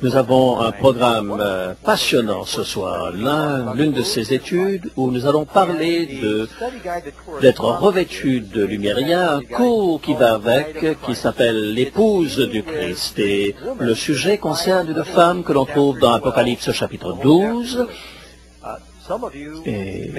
Nous avons un programme passionnant ce soir. L'une de ces études où nous allons parler d'être revêtu de lumière. Il y a un cours qui va avec, qui s'appelle l'épouse du Christ. Et le sujet concerne une femme que l'on trouve dans Apocalypse chapitre 12. Et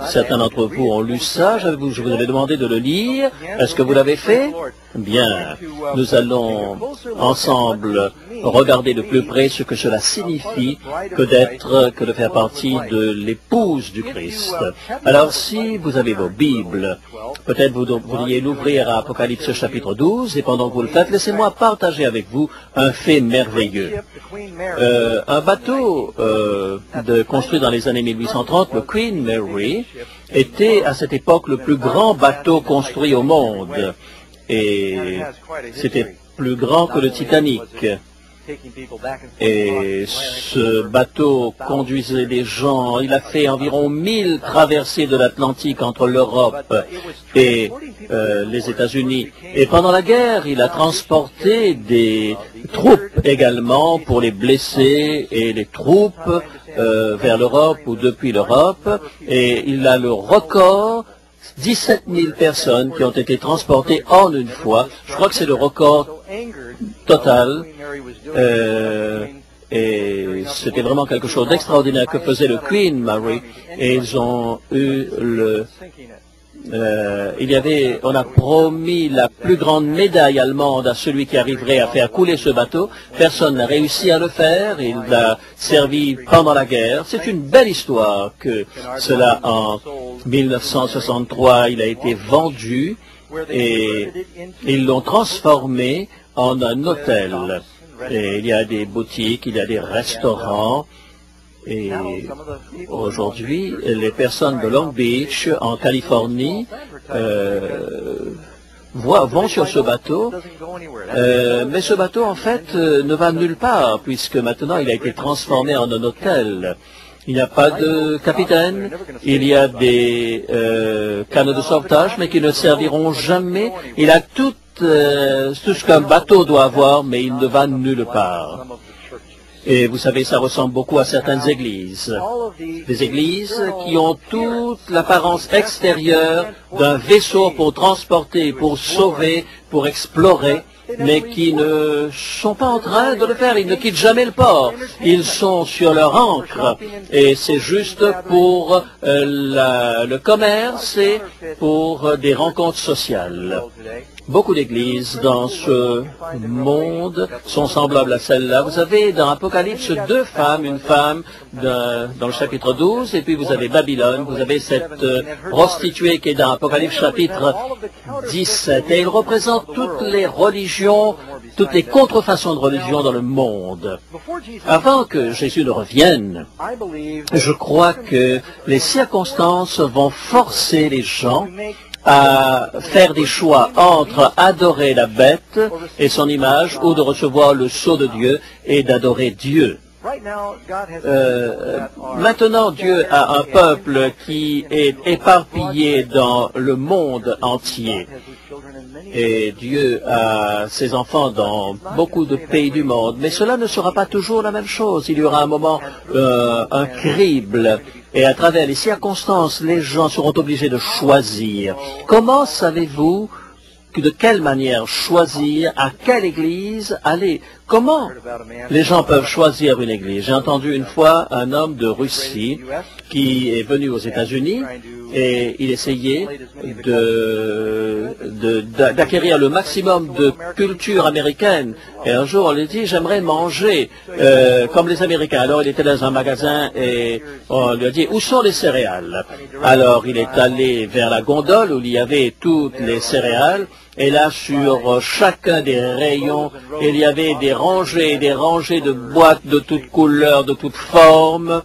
certains d'entre vous ont lu ça. Je vous avais demandé de le lire. Est-ce que vous l'avez fait? Bien. Nous allons ensemble regarder de plus près ce que cela signifie que de faire partie de l'épouse du Christ. Alors, si vous avez vos Bibles, peut-être vous devriez l'ouvrir à Apocalypse chapitre 12, et pendant que vous le faites, laissez-moi partager avec vous un fait merveilleux. Un bateau construit dans les années 1830, le Queen Mary, était à cette époque le plus grand bateau construit au monde. Et c'était plus grand que le Titanic. Et ce bateau conduisait des gens, il a fait environ 1000 traversées de l'Atlantique entre l'Europe et les États-Unis. Et pendant la guerre, il a transporté des troupes également pour les blessés et les troupes vers l'Europe ou depuis l'Europe. Et il a le record 17 000 personnes qui ont été transportées en une fois. Je crois que c'est le record total. Et c'était vraiment quelque chose d'extraordinaire que faisait le Queen Mary. Et ils ont eu on a promis la plus grande médaille allemande à celui qui arriverait à faire couler ce bateau. Personne n'a réussi à le faire. Il a servi pendant la guerre. C'est une belle histoire que cela, en 1963, il a été vendu et ils l'ont transformé en un hôtel. Et il y a des boutiques, il y a des restaurants. Et aujourd'hui, les personnes de Long Beach, en Californie, vont sur ce bateau, mais ce bateau, en fait, ne va nulle part, puisque maintenant, il a été transformé en un hôtel. Il n'y a pas de capitaine, il y a des canaux de sauvetage, mais qui ne serviront jamais. Il a tout ce qu'un bateau doit avoir, mais il ne va nulle part. Et vous savez, ça ressemble beaucoup à certaines églises. Des églises qui ont toute l'apparence extérieure d'un vaisseau pour transporter, pour sauver, pour explorer, mais qui ne sont pas en train de le faire. Ils ne quittent jamais le port. Ils sont sur leur ancre. Et c'est juste pour le commerce et pour des rencontres sociales. Beaucoup d'églises dans ce monde sont semblables à celle-là. Vous avez dans Apocalypse deux femmes, une femme dans le chapitre 12, et puis vous avez Babylone, vous avez cette prostituée qui est dans Apocalypse chapitre 17. Et il représente toutes les religions, toutes les contrefaçons de religion dans le monde. Avant que Jésus ne revienne, je crois que les circonstances vont forcer les gens à faire des choix entre adorer la bête et son image ou de recevoir le sceau de Dieu et d'adorer Dieu. Maintenant, Dieu a un peuple qui est éparpillé dans le monde entier. Et Dieu a ses enfants dans beaucoup de pays du monde. Mais cela ne sera pas toujours la même chose. Il y aura un moment, un crible. Et à travers les circonstances, les gens seront obligés de choisir. Comment savez-vous de quelle manière choisir, à quelle église aller? Comment les gens peuvent choisir une église? J'ai entendu une fois un homme de Russie qui est venu aux États-Unis et il essayait d'acquérir le maximum de culture américaine. Et un jour, on lui dit, j'aimerais manger comme les Américains. Alors, il était dans un magasin et on lui a dit, où sont les céréales? Alors, il est allé vers la gondole où il y avait toutes les céréales. Et là, sur chacun des rayons, il y avait des rangées et des rangées de boîtes de toutes couleurs, de toutes formes.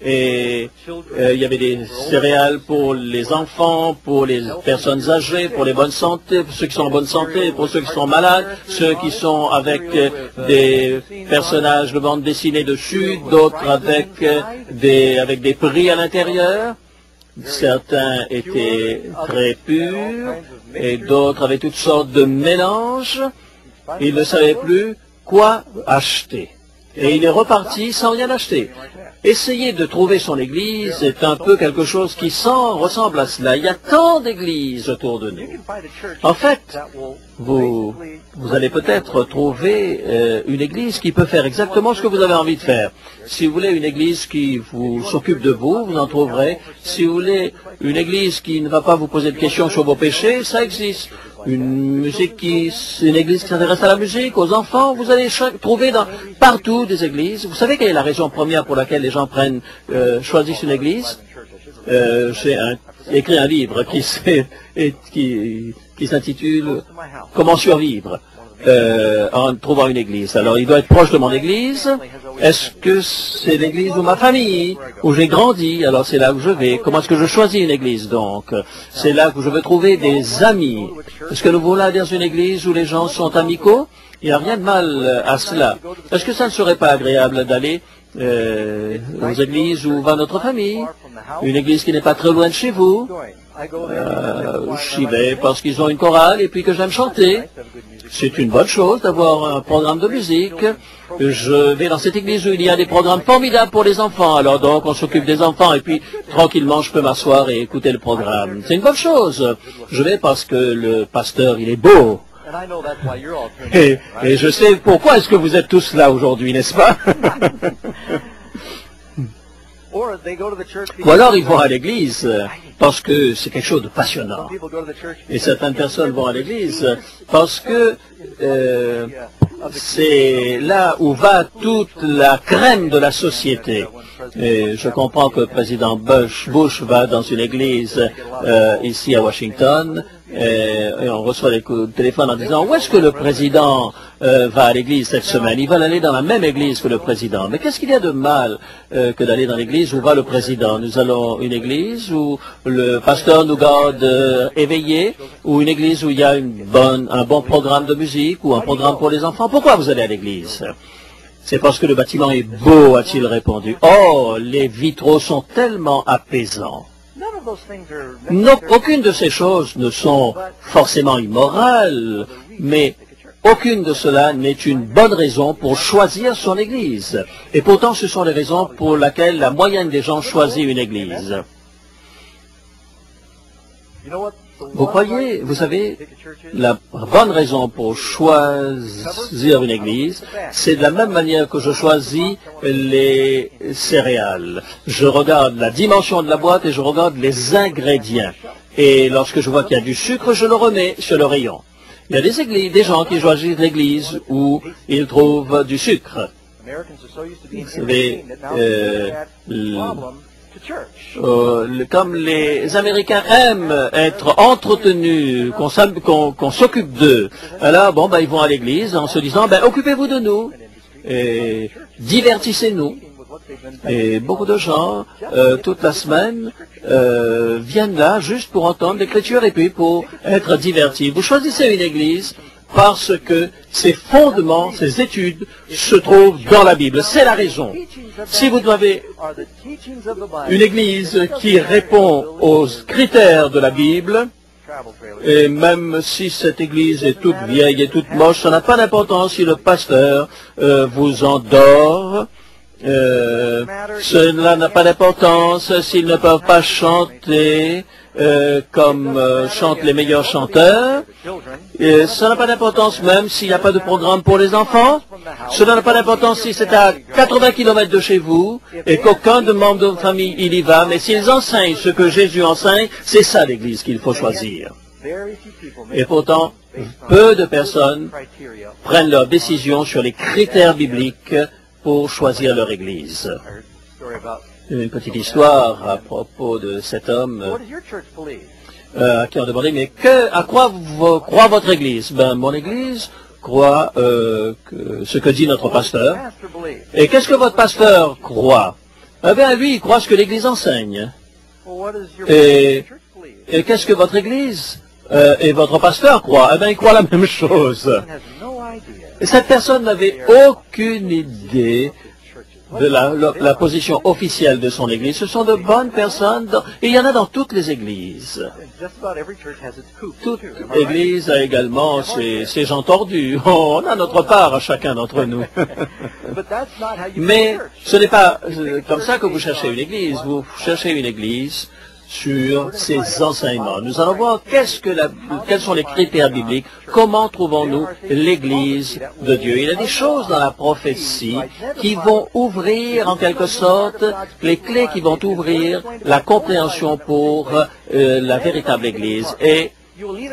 Et il y avait des céréales pour les enfants, pour les personnes âgées, pour les bonnes santé, pour ceux qui sont en bonne santé, pour ceux qui sont malades, ceux qui sont avec des personnages de bande dessinée dessus, d'autres avec des prix à l'intérieur. Certains étaient très purs et d'autres avaient toutes sortes de mélanges. Ils ne savaient plus quoi acheter. Et il est reparti sans rien acheter. Essayer de trouver son église est un peu quelque chose qui ressemble à cela. Il y a tant d'églises autour de nous. En fait, vous allez peut-être trouver une église qui peut faire exactement ce que vous avez envie de faire. Si vous voulez une église qui s'occupe de vous, vous en trouverez. Si vous voulez une église qui ne va pas vous poser de questions sur vos péchés, ça existe. Une église qui s'intéresse à la musique, aux enfants, vous allez trouver partout des églises. Vous savez quelle est la raison première pour laquelle les gens choisissent une église? J'ai écrit un livre qui s'intitule « Comment survivre en trouvant une église ». Alors, il doit être proche de mon église. Est-ce que c'est l'église de ma famille, où j'ai grandi? Alors, c'est là où je vais. Comment est-ce que je choisis une église, donc? C'est là que je veux trouver des amis. Est-ce que nous voulons aller dans une église où les gens sont amicaux? Il n'y a rien de mal à cela. Est-ce que ça ne serait pas agréable d'aller aux églises où va notre famille? Une église qui n'est pas très loin de chez vous? J'y vais parce qu'ils ont une chorale et puis que j'aime chanter. C'est une bonne chose d'avoir un programme de musique. Je vais dans cette église où il y a des programmes formidables pour les enfants. Alors donc, on s'occupe des enfants et puis tranquillement, je peux m'asseoir et écouter le programme. C'est une bonne chose. Je vais parce que le pasteur, il est beau. Et je sais pourquoi est-ce que vous êtes tous là aujourd'hui, n'est-ce pas? Ou alors ils vont à l'église parce que c'est quelque chose de passionnant. Et certaines personnes vont à l'église parce que c'est là où va toute la crème de la société. Et je comprends que le président Bush va dans une église ici à Washington et on reçoit des coups de téléphone en disant « Où est-ce que le président va à l'église cette semaine ?» Ils veulent aller dans la même église que le président. Mais qu'est-ce qu'il y a de mal que d'aller dans l'église où va le président? Nous allons une église où le pasteur nous garde éveillés, ou une église où il y a un bon programme de musique, ou un programme pour les enfants. Pourquoi vous allez à l'église? C'est parce que le bâtiment est beau, a-t-il répondu. Oh, les vitraux sont tellement apaisants. Non, aucune de ces choses ne sont forcément immorales, mais aucune de cela n'est une bonne raison pour choisir son église. Et pourtant, ce sont les raisons pour lesquelles la moyenne des gens choisit une église. Vous croyez, vous savez, la bonne raison pour choisir une église, c'est de la même manière que je choisis les céréales. Je regarde la dimension de la boîte et je regarde les ingrédients. Et lorsque je vois qu'il y a du sucre, je le remets sur le rayon. Il y a des gens qui choisissent l'église où ils trouvent du sucre. Vous savez, comme les Américains aiment être entretenus, qu'on s'occupe d'eux, alors bon, ils vont à l'église en se disant, occupez-vous de nous, et divertissez-nous. Et beaucoup de gens, toute la semaine, viennent là juste pour entendre l'écriture et puis pour être divertis. Vous choisissez une église parce que ses fondements, ses études se trouvent dans la Bible. C'est la raison. Si vous avez une église qui répond aux critères de la Bible, et même si cette église est toute vieille et toute moche, ça n'a pas d'importance si le pasteur vous endort. Cela n'a pas d'importance s'ils ne peuvent pas chanter comme chantent les meilleurs chanteurs. Ça n'a pas d'importance même s'il n'y a pas de programme pour les enfants. Cela n'a pas d'importance si c'est à 80 km de chez vous et qu'aucun de membres de votre famille il y va. Mais s'ils enseignent ce que Jésus enseigne, c'est ça l'église qu'il faut choisir. Et pourtant, peu de personnes prennent leurs décisions sur les critères bibliques pour choisir leur église. Une petite histoire à propos de cet homme à qui on demandait, mais à quoi croit votre église? Mon église croit ce que dit notre pasteur. Et qu'est-ce que votre pasteur croit? Lui, il croit ce que l'église enseigne. Et qu'est-ce que votre église et votre pasteur croit? Il croit la même chose. Et cette personne n'avait aucune idée de la position officielle de son Église. Ce sont de bonnes personnes, et il y en a dans toutes les Églises. Toute Église a également ses gens tordus. On a notre part à chacun d'entre nous. Mais ce n'est pas comme ça que vous cherchez une Église. Vous cherchez une Église sur ses enseignements. Nous allons voir quels sont les critères bibliques, comment trouvons-nous l'Église de Dieu. Il y a des choses dans la prophétie qui vont ouvrir en quelque sorte les clés qui vont ouvrir la compréhension pour la véritable Église. Et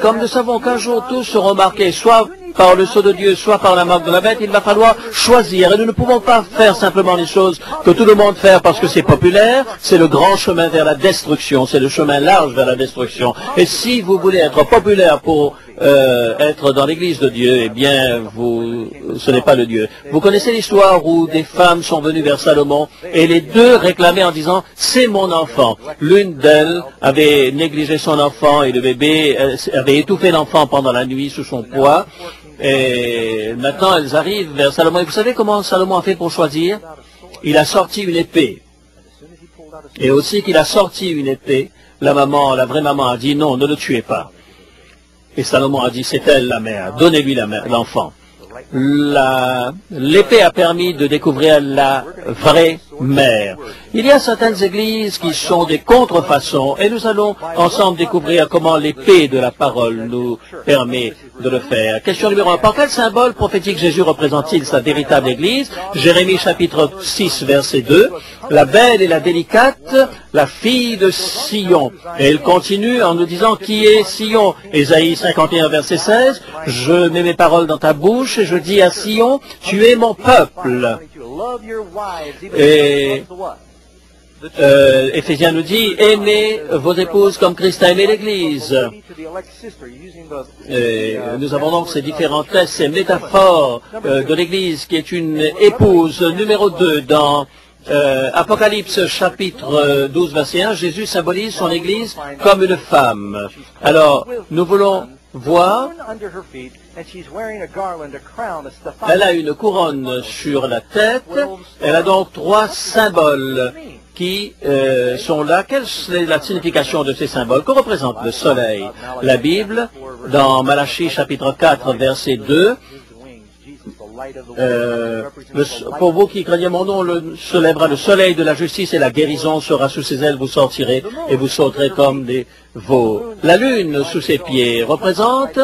comme nous savons qu'un jour tous seront marqués, soit par le sceau de Dieu, soit par la marque de la bête, il va falloir choisir. Et nous ne pouvons pas faire simplement les choses que tout le monde fait parce que c'est populaire. C'est le grand chemin vers la destruction. C'est le chemin large vers la destruction. Et si vous voulez être populaire pour être dans l'Église de Dieu, eh bien, ce n'est pas le Dieu. Vous connaissez l'histoire où des femmes sont venues vers Salomon et les deux réclamaient en disant « c'est mon enfant ». L'une d'elles avait négligé son enfant et le bébé avait étouffé l'enfant pendant la nuit sous son poids. Et maintenant, elles arrivent vers Salomon. Et vous savez comment Salomon a fait pour choisir? Il a sorti une épée. Et aussi qu'il a sorti une épée, la vraie maman a dit non, ne le tuez pas. Et Salomon a dit, c'est elle la mère, donnez-lui l'enfant. L'épée a permis de découvrir la vraie mère. Il y a certaines églises qui sont des contrefaçons et nous allons ensemble découvrir comment l'épée de la parole nous permet de le faire. Question numéro 1. Par quel symbole prophétique Jésus représente-t-il sa véritable église? Jérémie chapitre 6 verset 2. La belle et la délicate, la fille de Sion. Et il continue en nous disant qui est Sion. Ésaïe 51 verset 16. Je mets mes paroles dans ta bouche et je dis à Sion, tu es mon peuple. Et Éphésiens nous dit, aimez vos épouses comme Christ a aimé l'Église. Nous avons donc ces différents tests, ces métaphores de l'Église qui est une épouse. Numéro 2, dans Apocalypse chapitre 12 verset 1, Jésus symbolise son Église comme une femme. Alors, nous voulons voir, elle a une couronne sur la tête, elle a donc 3 symboles qui sont là. Quelle est la signification de ces symboles? Que représente le soleil? La Bible, dans Malachie chapitre 4 verset 2, pour vous qui craignez mon nom, se lèvera le soleil de la justice et la guérison sera sous ses ailes, vous sortirez et vous sauterez comme des veaux. La lune sous ses pieds représente,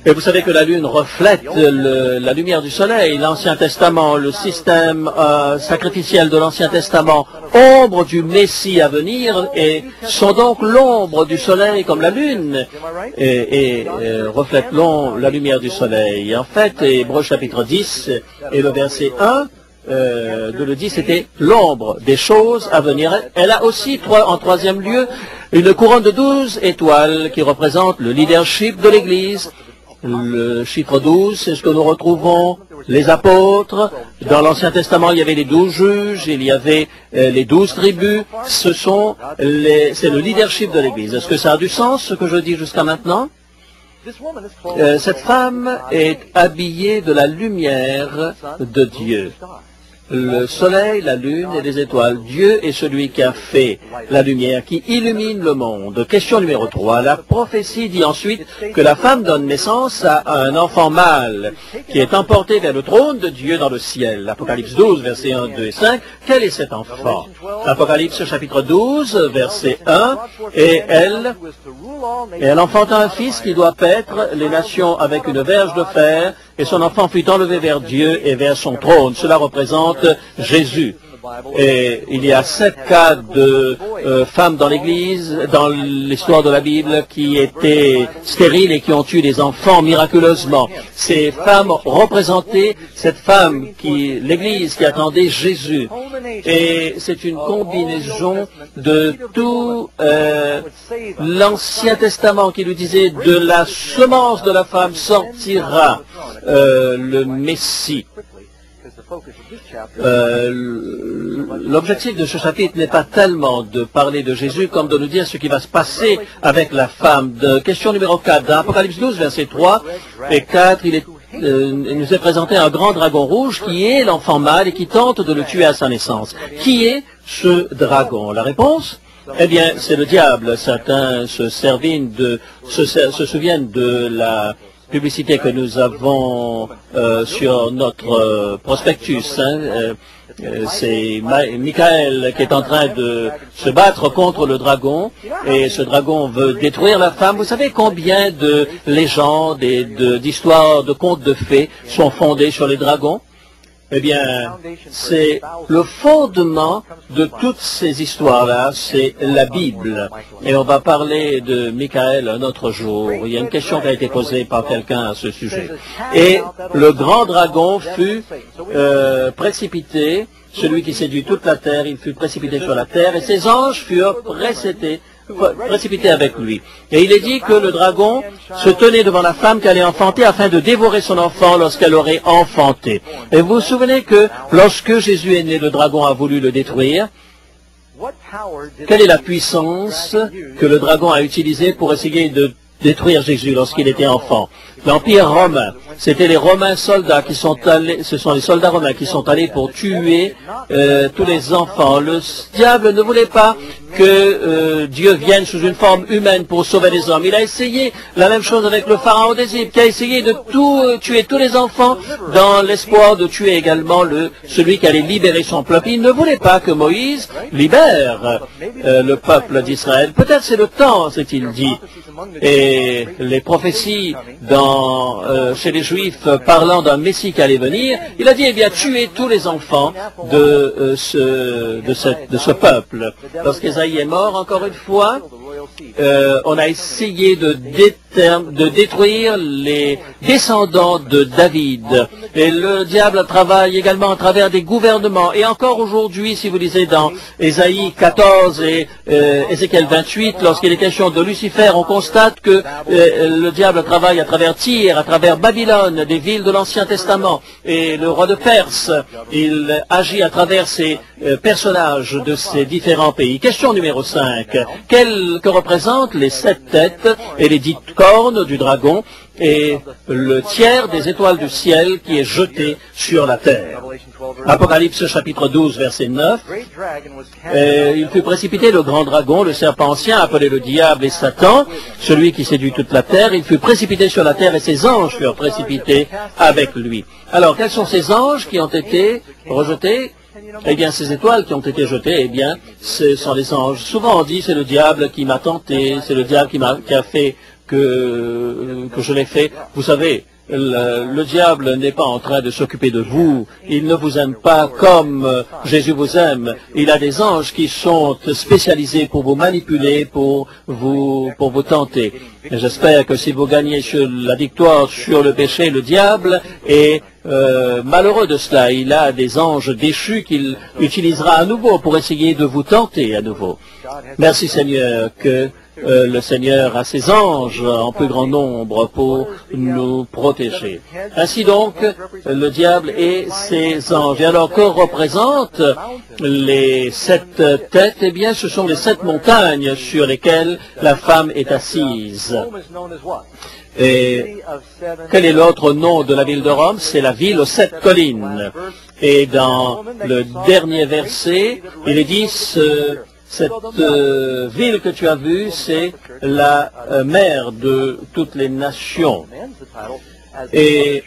et vous savez que la lune reflète la lumière du soleil. L'Ancien Testament, le système sacrificiel de l'Ancien Testament, ombre du Messie à venir, et sont donc l'ombre du soleil comme la lune, et reflète la lumière du soleil. En fait, Hébreux chapitre 10 et le verset 1 de le 10, c'était l'ombre des choses à venir. Elle a aussi, en troisième lieu, une couronne de 12 étoiles qui représente le leadership de l'Église. Le chiffre 12, c'est ce que nous retrouvons les apôtres. Dans l'Ancien Testament, il y avait les 12 juges, il y avait les 12 tribus. C'est le leadership de l'Église. Est-ce que ça a du sens, ce que je dis jusqu'à maintenant? Cette femme est habillée de la lumière de Dieu. Le soleil, la lune et les étoiles. Dieu est celui qui a fait la lumière, qui illumine le monde. Question numéro 3. La prophétie dit ensuite que la femme donne naissance à un enfant mâle qui est emporté vers le trône de Dieu dans le ciel. Apocalypse 12, versets 1, 2 et 5. Quel est cet enfant? Apocalypse chapitre 12, verset 1. Et elle enfanta un fils qui doit paître les nations avec une verge de fer, et son enfant fut enlevé vers Dieu et vers son trône. Cela représente Jésus. Et il y a 7 cas de femmes dans l'Église, dans l'histoire de la Bible, qui étaient stériles et qui ont eu des enfants miraculeusement. Ces femmes représentaient cette femme l'Église qui attendait Jésus. Et c'est une combinaison de tout l'Ancien Testament qui nous disait de la semence de la femme sortira le Messie. L'objectif de ce chapitre n'est pas tellement de parler de Jésus comme de nous dire ce qui va se passer avec la femme. Question numéro 4, dans Apocalypse 12, verset 3 et 4, il est nous est présenté un grand dragon rouge qui est l'enfant mâle et qui tente de le tuer à sa naissance. Qui est ce dragon? La réponse? Eh bien, c'est le diable. Certains se souviennent de la publicité que nous avons sur notre prospectus. C'est Michael qui est en train de se battre contre le dragon, et ce dragon veut détruire la femme. Vous savez combien de légendes et d'histoires, de contes de fées sont fondées sur les dragons? Eh bien, c'est le fondement de toutes ces histoires-là, c'est la Bible. Et on va parler de Michael un autre jour. Il y a une question qui a été posée par quelqu'un à ce sujet. Et le grand dragon fut précipité, celui qui séduit toute la terre, il fut précipité sur la terre, et ses anges furent précipité avec lui. Et il est dit que le dragon se tenait devant la femme qu'elle allait enfanter afin de dévorer son enfant lorsqu'elle aurait enfanté. Et vous vous souvenez que lorsque Jésus est né, le dragon a voulu le détruire. Quelle est la puissance que le dragon a utilisée pour essayer de détruire Jésus lorsqu'il était enfant? L'Empire romain, c'était les Romains soldats qui sont allés, ce sont les soldats romains qui sont allés pour tuer tous les enfants. Le diable ne voulait pas que Dieu vienne sous une forme humaine pour sauver les hommes. Il a essayé la même chose avec le pharaon d'Égypte, qui a essayé de tuer tous les enfants dans l'espoir de tuer également celui qui allait libérer son peuple. Il ne voulait pas que Moïse libère le peuple d'Israël. Peut-être c'est le temps, s'est-il dit. Et les prophéties chez les Juifs parlant d'un Messie qui allait venir, il a dit, eh bien, tuez tous les enfants de ce peuple. Lorsqu'Ésaïe est mort, encore une fois, on a essayé de détruire les descendants de David. Et le diable travaille également à travers des gouvernements. Et encore aujourd'hui, si vous lisez dans Ésaïe 14 et Ézéchiel 28, lorsqu'il est question de Lucifer, on constate que le diable travaille à travers Tyr, à travers Babylone, des villes de l'Ancien Testament. Et le roi de Perse, il agit à travers ces personnages de ces différents pays. Question numéro 5. Que représentent les 7 têtes et les 10 cornes du dragon et le tiers des étoiles du ciel qui est jeté sur la terre? Apocalypse chapitre 12, verset 9. Il fut précipité le grand dragon, le serpent ancien, appelé le diable et Satan, celui qui séduit toute la terre. Il fut précipité sur la terre et ses anges furent précipités avec lui. Alors, quels sont ces anges qui ont été rejetés? Eh bien, ces étoiles qui ont été jetées, eh bien, ce sont les anges. Souvent on dit, c'est le diable qui m'a tenté, c'est le diable qui a fait que je l'ai fait. Vous savez, le diable n'est pas en train de s'occuper de vous. Il ne vous aime pas comme Jésus vous aime. Il a des anges qui sont spécialisés pour vous manipuler, pour vous tenter. Et j'espère que si vous gagnez la victoire sur le péché, le diable est malheureux de cela. Il a des anges déchus qu'il utilisera à nouveau pour essayer de vous tenter à nouveau. Merci Seigneur que le Seigneur a ses anges en plus grand nombre pour nous protéger. Ainsi donc, le diable et ses anges. Et alors, que représentent les 7 têtes? Eh bien, ce sont les 7 montagnes sur lesquelles la femme est assise. Et quel est l'autre nom de la ville de Rome? C'est la ville aux 7 collines. Et dans le dernier verset, il est dit, cette ville que tu as vue, c'est la mère de toutes les nations. Et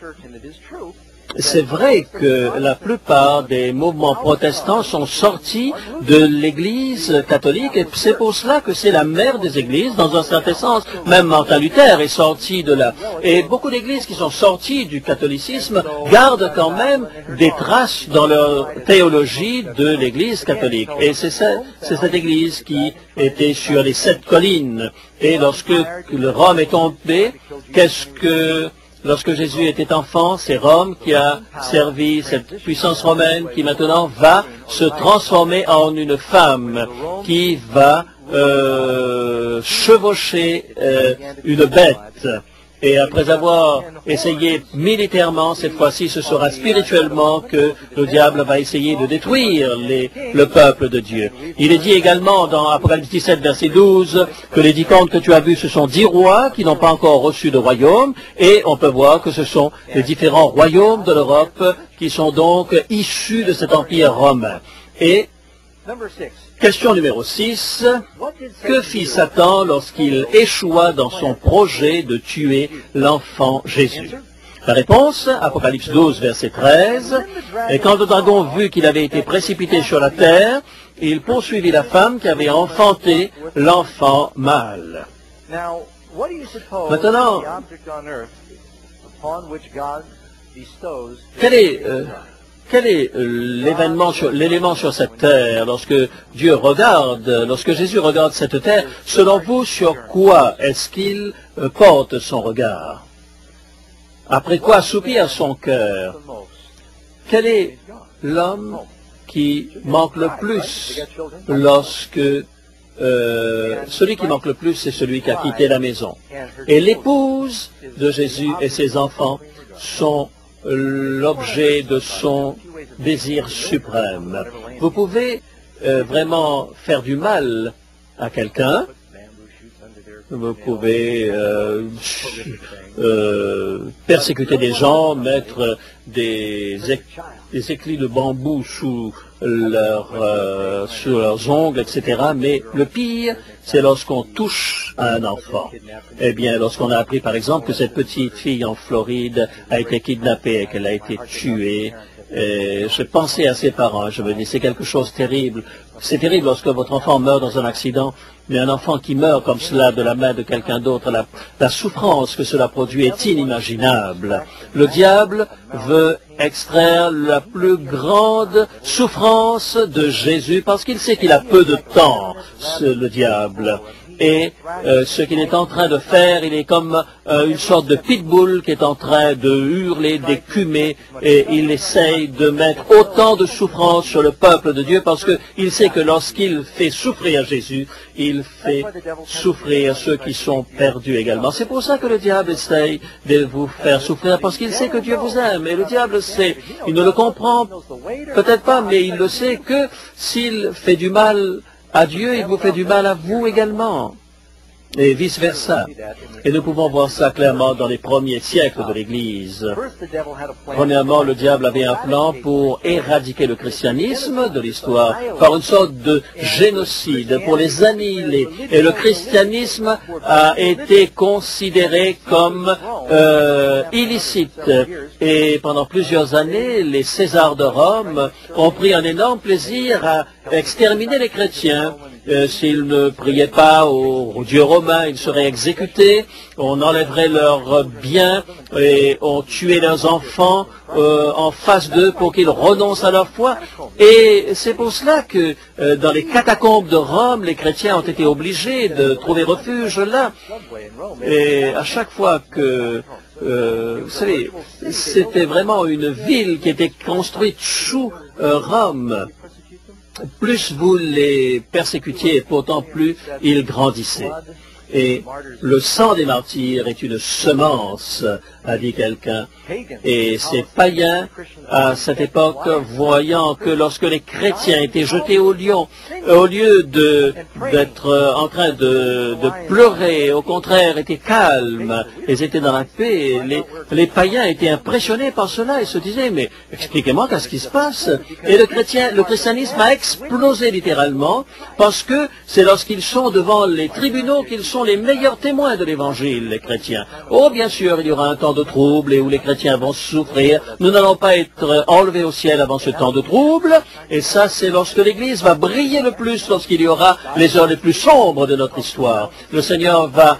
c'est vrai que la plupart des mouvements protestants sont sortis de l'Église catholique, et c'est pour cela que c'est la mère des églises, dans un certain sens. Même Martin Luther est sorti de là. Et beaucoup d'églises qui sont sorties du catholicisme gardent quand même des traces dans leur théologie de l'Église catholique. Et c'est cette Église qui était sur les 7 collines. Et lorsque le Rome est tombé, lorsque Jésus était enfant, c'est Rome qui a servi cette puissance romaine qui maintenant va se transformer en une femme qui va chevaucher une bête. Et après avoir essayé militairement, cette fois-ci, ce sera spirituellement que le diable va essayer de détruire le peuple de Dieu. Il est dit également dans Apocalypse 17, verset 12, que les 10 contes que tu as vus, ce sont 10 rois qui n'ont pas encore reçu de royaume, et on peut voir que ce sont les différents royaumes de l'Europe qui sont donc issus de cet empire romain. Et question numéro 6, que fit Satan lorsqu'il échoua dans son projet de tuer l'enfant Jésus? La réponse, Apocalypse 12, verset 13, et quand le dragon vit qu'il avait été précipité sur la terre, il poursuivit la femme qui avait enfanté l'enfant mâle. Maintenant, quel est l'élément sur cette terre lorsque lorsque Jésus regarde cette terre, selon vous, sur quoi est-ce qu'il porte son regard? Après quoi soupire son cœur? Quel est l'homme qui manque le plus lorsque celui qui manque le plus, c'est celui qui a quitté la maison. Et l'épouse de Jésus et ses enfants sont l'objet de son désir suprême. Vous pouvez vraiment faire du mal à quelqu'un. Vous pouvez persécuter des gens, mettre des éclis de bambou sous leurs ongles, etc. Mais le pire, c'est lorsqu'on touche à un enfant. Eh bien, lorsqu'on a appris, par exemple, que cette petite fille en Floride a été kidnappée et qu'elle a été tuée, je pensais à ses parents, je me dis, c'est quelque chose de terrible. C'est terrible lorsque votre enfant meurt dans un accident, mais un enfant qui meurt comme cela de la main de quelqu'un d'autre, la souffrance que cela produit est inimaginable. Le diable veut extraire la plus grande souffrance de Jésus parce qu'il sait qu'il a peu de temps, le diable. Et ce qu'il est en train de faire, il est comme une sorte de pitbull qui est en train de hurler, d'écumer, et il essaye de mettre autant de souffrance sur le peuple de Dieu parce qu'il sait que lorsqu'il fait souffrir Jésus, il fait souffrir ceux qui sont perdus également. C'est pour ça que le diable essaye de vous faire souffrir, parce qu'il sait que Dieu vous aime. Et le diable sait, il ne le comprend peut-être pas, mais il le sait que s'il fait du mal à Dieu, il vous fait du mal à vous également, et vice-versa. Et nous pouvons voir ça clairement dans les premiers siècles de l'Église. Premièrement, le diable avait un plan pour éradiquer le christianisme de l'histoire par une sorte de génocide, pour les annihiler. Et le christianisme a été considéré comme illicite. Et pendant plusieurs années, les Césars de Rome ont pris un énorme plaisir à exterminer les chrétiens. S'ils ne priaient pas au dieu romain, ils seraient exécutés, on enlèverait leurs biens et on tuait leurs enfants en face d'eux pour qu'ils renoncent à leur foi. Et c'est pour cela que dans les catacombes de Rome, les chrétiens ont été obligés de trouver refuge là. Et à chaque fois que vous savez, c'était vraiment une ville qui était construite sous Rome. Plus vous les persécutiez, pourtant plus ils grandissaient. Et le sang des martyrs est une semence, a dit quelqu'un. Et ces païens, à cette époque, voyant que lorsque les chrétiens étaient jetés au lion, au lieu d'être en train de pleurer, au contraire, étaient calmes, ils étaient dans la paix, les païens étaient impressionnés par cela et se disaient, mais expliquez-moi qu'est-ce qui se passe. Et le christianisme a explosé littéralement, parce que c'est lorsqu'ils sont devant les tribunaux qu'ils sont les meilleurs témoins de l'Évangile, les chrétiens. Oh, bien sûr, il y aura un temps de trouble et où les chrétiens vont souffrir. Nous n'allons pas être enlevés au ciel avant ce temps de trouble. Et ça, c'est lorsque l'Église va briller le plus, lorsqu'il y aura les heures les plus sombres de notre histoire. Le Seigneur va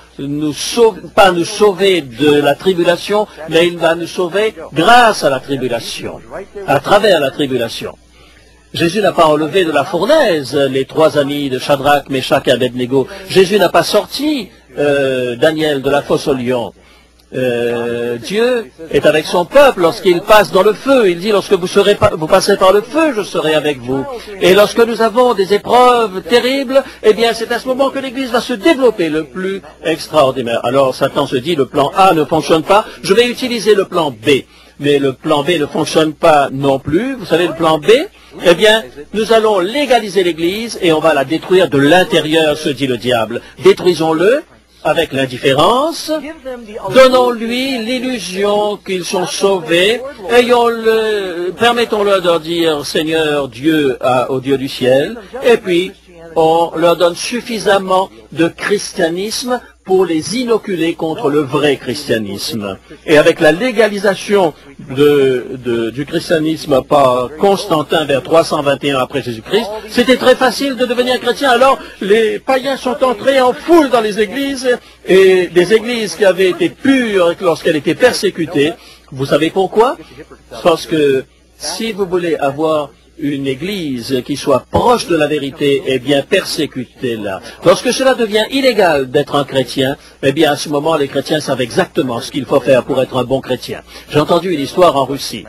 pas nous sauver de la tribulation, mais il va nous sauver grâce à la tribulation, à travers la tribulation. Jésus n'a pas enlevé de la fournaise les 3 amis de Shadrach, Meshach et Abednego. Jésus n'a pas sorti Daniel de la fosse au lion. Dieu est avec son peuple lorsqu'il passe dans le feu. Il dit, lorsque vous passerez par le feu, je serai avec vous. Et lorsque nous avons des épreuves terribles, eh bien, c'est à ce moment que l'Église va se développer le plus extraordinaire. Alors, Satan se dit, le plan A ne fonctionne pas, je vais utiliser le plan B. Mais le plan B ne fonctionne pas non plus. Vous savez, le plan B, eh bien, nous allons légaliser l'Église et on va la détruire de l'intérieur, se dit le diable. Détruisons-le avec l'indifférence, donnons-lui l'illusion qu'ils sont sauvés, permettons-leur de dire Seigneur Dieu au Dieu du ciel, et puis on leur donne suffisamment de christianisme pour les inoculer contre le vrai christianisme. Et avec la légalisation du christianisme par Constantin vers 321 après Jésus-Christ, c'était très facile de devenir chrétien. Alors les païens sont entrés en foule dans les églises, et des églises qui avaient été pures lorsqu'elles étaient persécutées. Vous savez pourquoi? Parce que si vous voulez avoir une église qui soit proche de la vérité, eh bien, persécutez-la. Lorsque cela devient illégal d'être un chrétien, eh bien, à ce moment, les chrétiens savent exactement ce qu'il faut faire pour être un bon chrétien. J'ai entendu une histoire en Russie.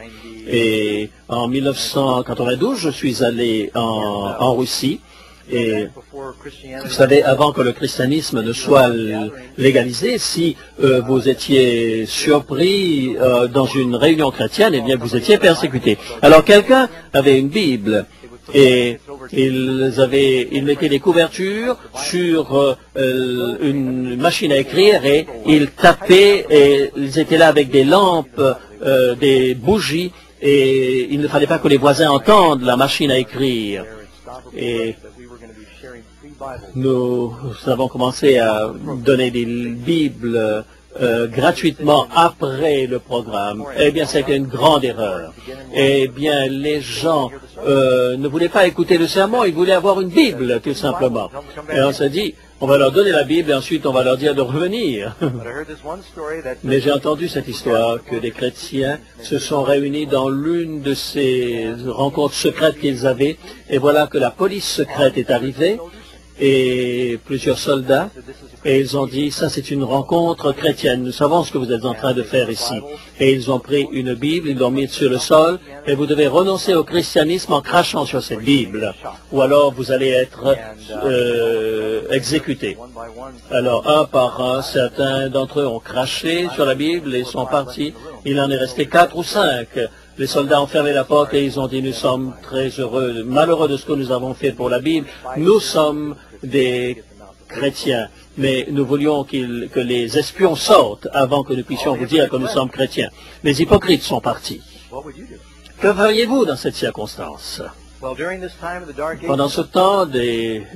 Et en 1992, je suis allé en Russie. Et vous savez, avant que le christianisme ne soit légalisé, si vous étiez surpris dans une réunion chrétienne, eh bien vous étiez persécuté. Alors quelqu'un avait une Bible et ils mettaient des couvertures sur une machine à écrire et ils tapaient et ils étaient là avec des lampes, des bougies et il ne fallait pas que les voisins entendent la machine à écrire. Et nous avons commencé à donner des Bibles gratuitement après le programme. Eh bien, c'était une grande erreur. Eh bien, les gens ne voulaient pas écouter le sermon, ils voulaient avoir une Bible, tout simplement. Et on s'est dit, on va leur donner la Bible et ensuite on va leur dire de revenir. Mais j'ai entendu cette histoire que des chrétiens se sont réunis dans l'une de ces rencontres secrètes qu'ils avaient, et voilà que la police secrète est arrivée, et plusieurs soldats, et ils ont dit, ça c'est une rencontre chrétienne, nous savons ce que vous êtes en train de faire ici. Et ils ont pris une Bible, ils l'ont mise sur le sol, et vous devez renoncer au christianisme en crachant sur cette Bible, ou alors vous allez être exécutés. Alors un par un, certains d'entre eux ont craché sur la Bible et sont partis, il en est resté 4 ou 5. Les soldats ont fermé la porte et ils ont dit, nous sommes très heureux, malheureux de ce que nous avons fait pour la Bible. Nous sommes des chrétiens, mais nous voulions que les espions sortent avant que nous puissions vous dire que nous sommes chrétiens. Les hypocrites sont partis. Que feriez-vous dans cette circonstance? Pendant ce temps,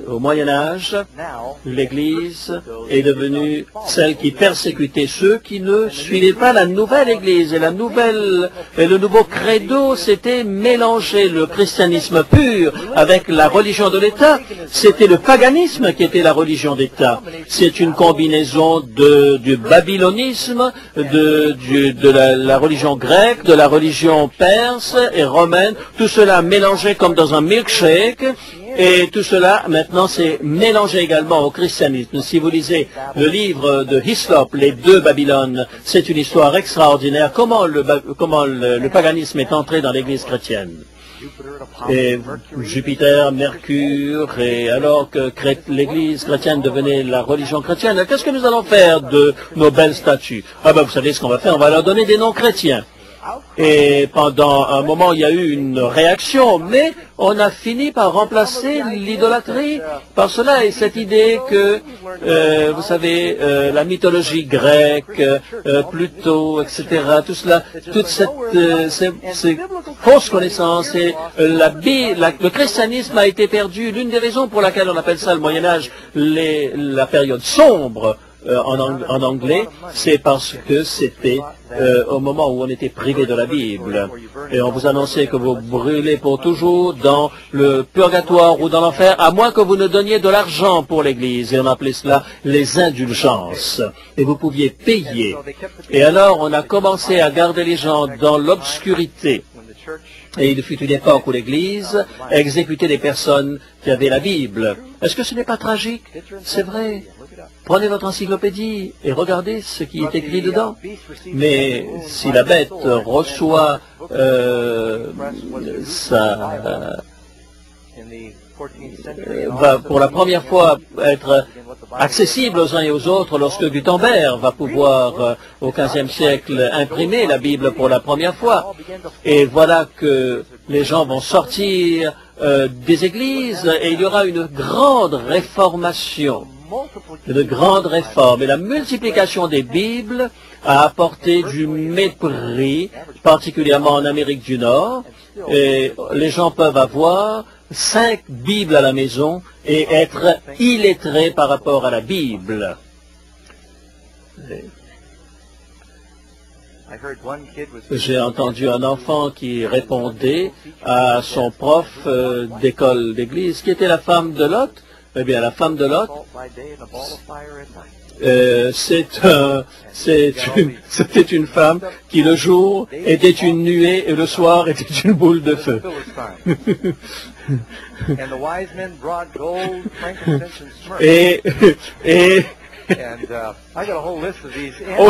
au Moyen-Âge, l'Église est devenue celle qui persécutait ceux qui ne suivaient pas la nouvelle Église. Et le nouveau credo, c'était mélanger le christianisme pur avec la religion de l'État. C'était le paganisme qui était la religion d'État. C'est une combinaison du babylonisme, de la religion grecque, de la religion perse et romaine, tout cela mélangé comme dans un milkshake, et tout cela, maintenant, c'est mélangé également au christianisme. Si vous lisez le livre de Hislop, Les deux Babylones, c'est une histoire extraordinaire. Comment le paganisme est entré dans l'Église chrétienne. Et Jupiter, Mercure, et alors que l'Église chrétienne devenait la religion chrétienne, qu'est-ce que nous allons faire de nos belles statues? Ah ben, vous savez ce qu'on va faire, on va leur donner des noms chrétiens. Et pendant un moment, il y a eu une réaction, mais on a fini par remplacer l'idolâtrie par cela. Et cette idée que, vous savez, la mythologie grecque, Pluto, etc., tout cela, toutes ces fausses connaissances, et le christianisme a été perdu. L'une des raisons pour laquelle on appelle ça le Moyen-Âge, la période sombre, en anglais, c'est parce que c'était au moment où on était privé de la Bible. Et on vous annonçait que vous brûlez pour toujours dans le purgatoire ou dans l'enfer, à moins que vous ne donniez de l'argent pour l'Église. Et on appelait cela les indulgences. Et vous pouviez payer. Et alors, on a commencé à garder les gens dans l'obscurité. Et il fut une époque où l'Église exécutait des personnes qui avaient la Bible. Est-ce que ce n'est pas tragique? C'est vrai. Prenez votre encyclopédie et regardez ce qui est écrit dedans. Mais si la bête reçoit va pour la première fois être accessible aux uns et aux autres lorsque Gutenberg va pouvoir, au XVe siècle, imprimer la Bible pour la première fois. Et voilà que les gens vont sortir des églises et il y aura une grande réformation, une grande réforme. Et la multiplication des Bibles a apporté du mépris, particulièrement en Amérique du Nord. Et les gens peuvent avoir 5 Bibles à la maison et être illettrés par rapport à la Bible. J'ai entendu un enfant qui répondait à son prof d'école d'église, qui était la femme de Lot. Eh bien, la femme de Lot, c'était une femme qui le jour était une nuée et le soir était une boule de feu.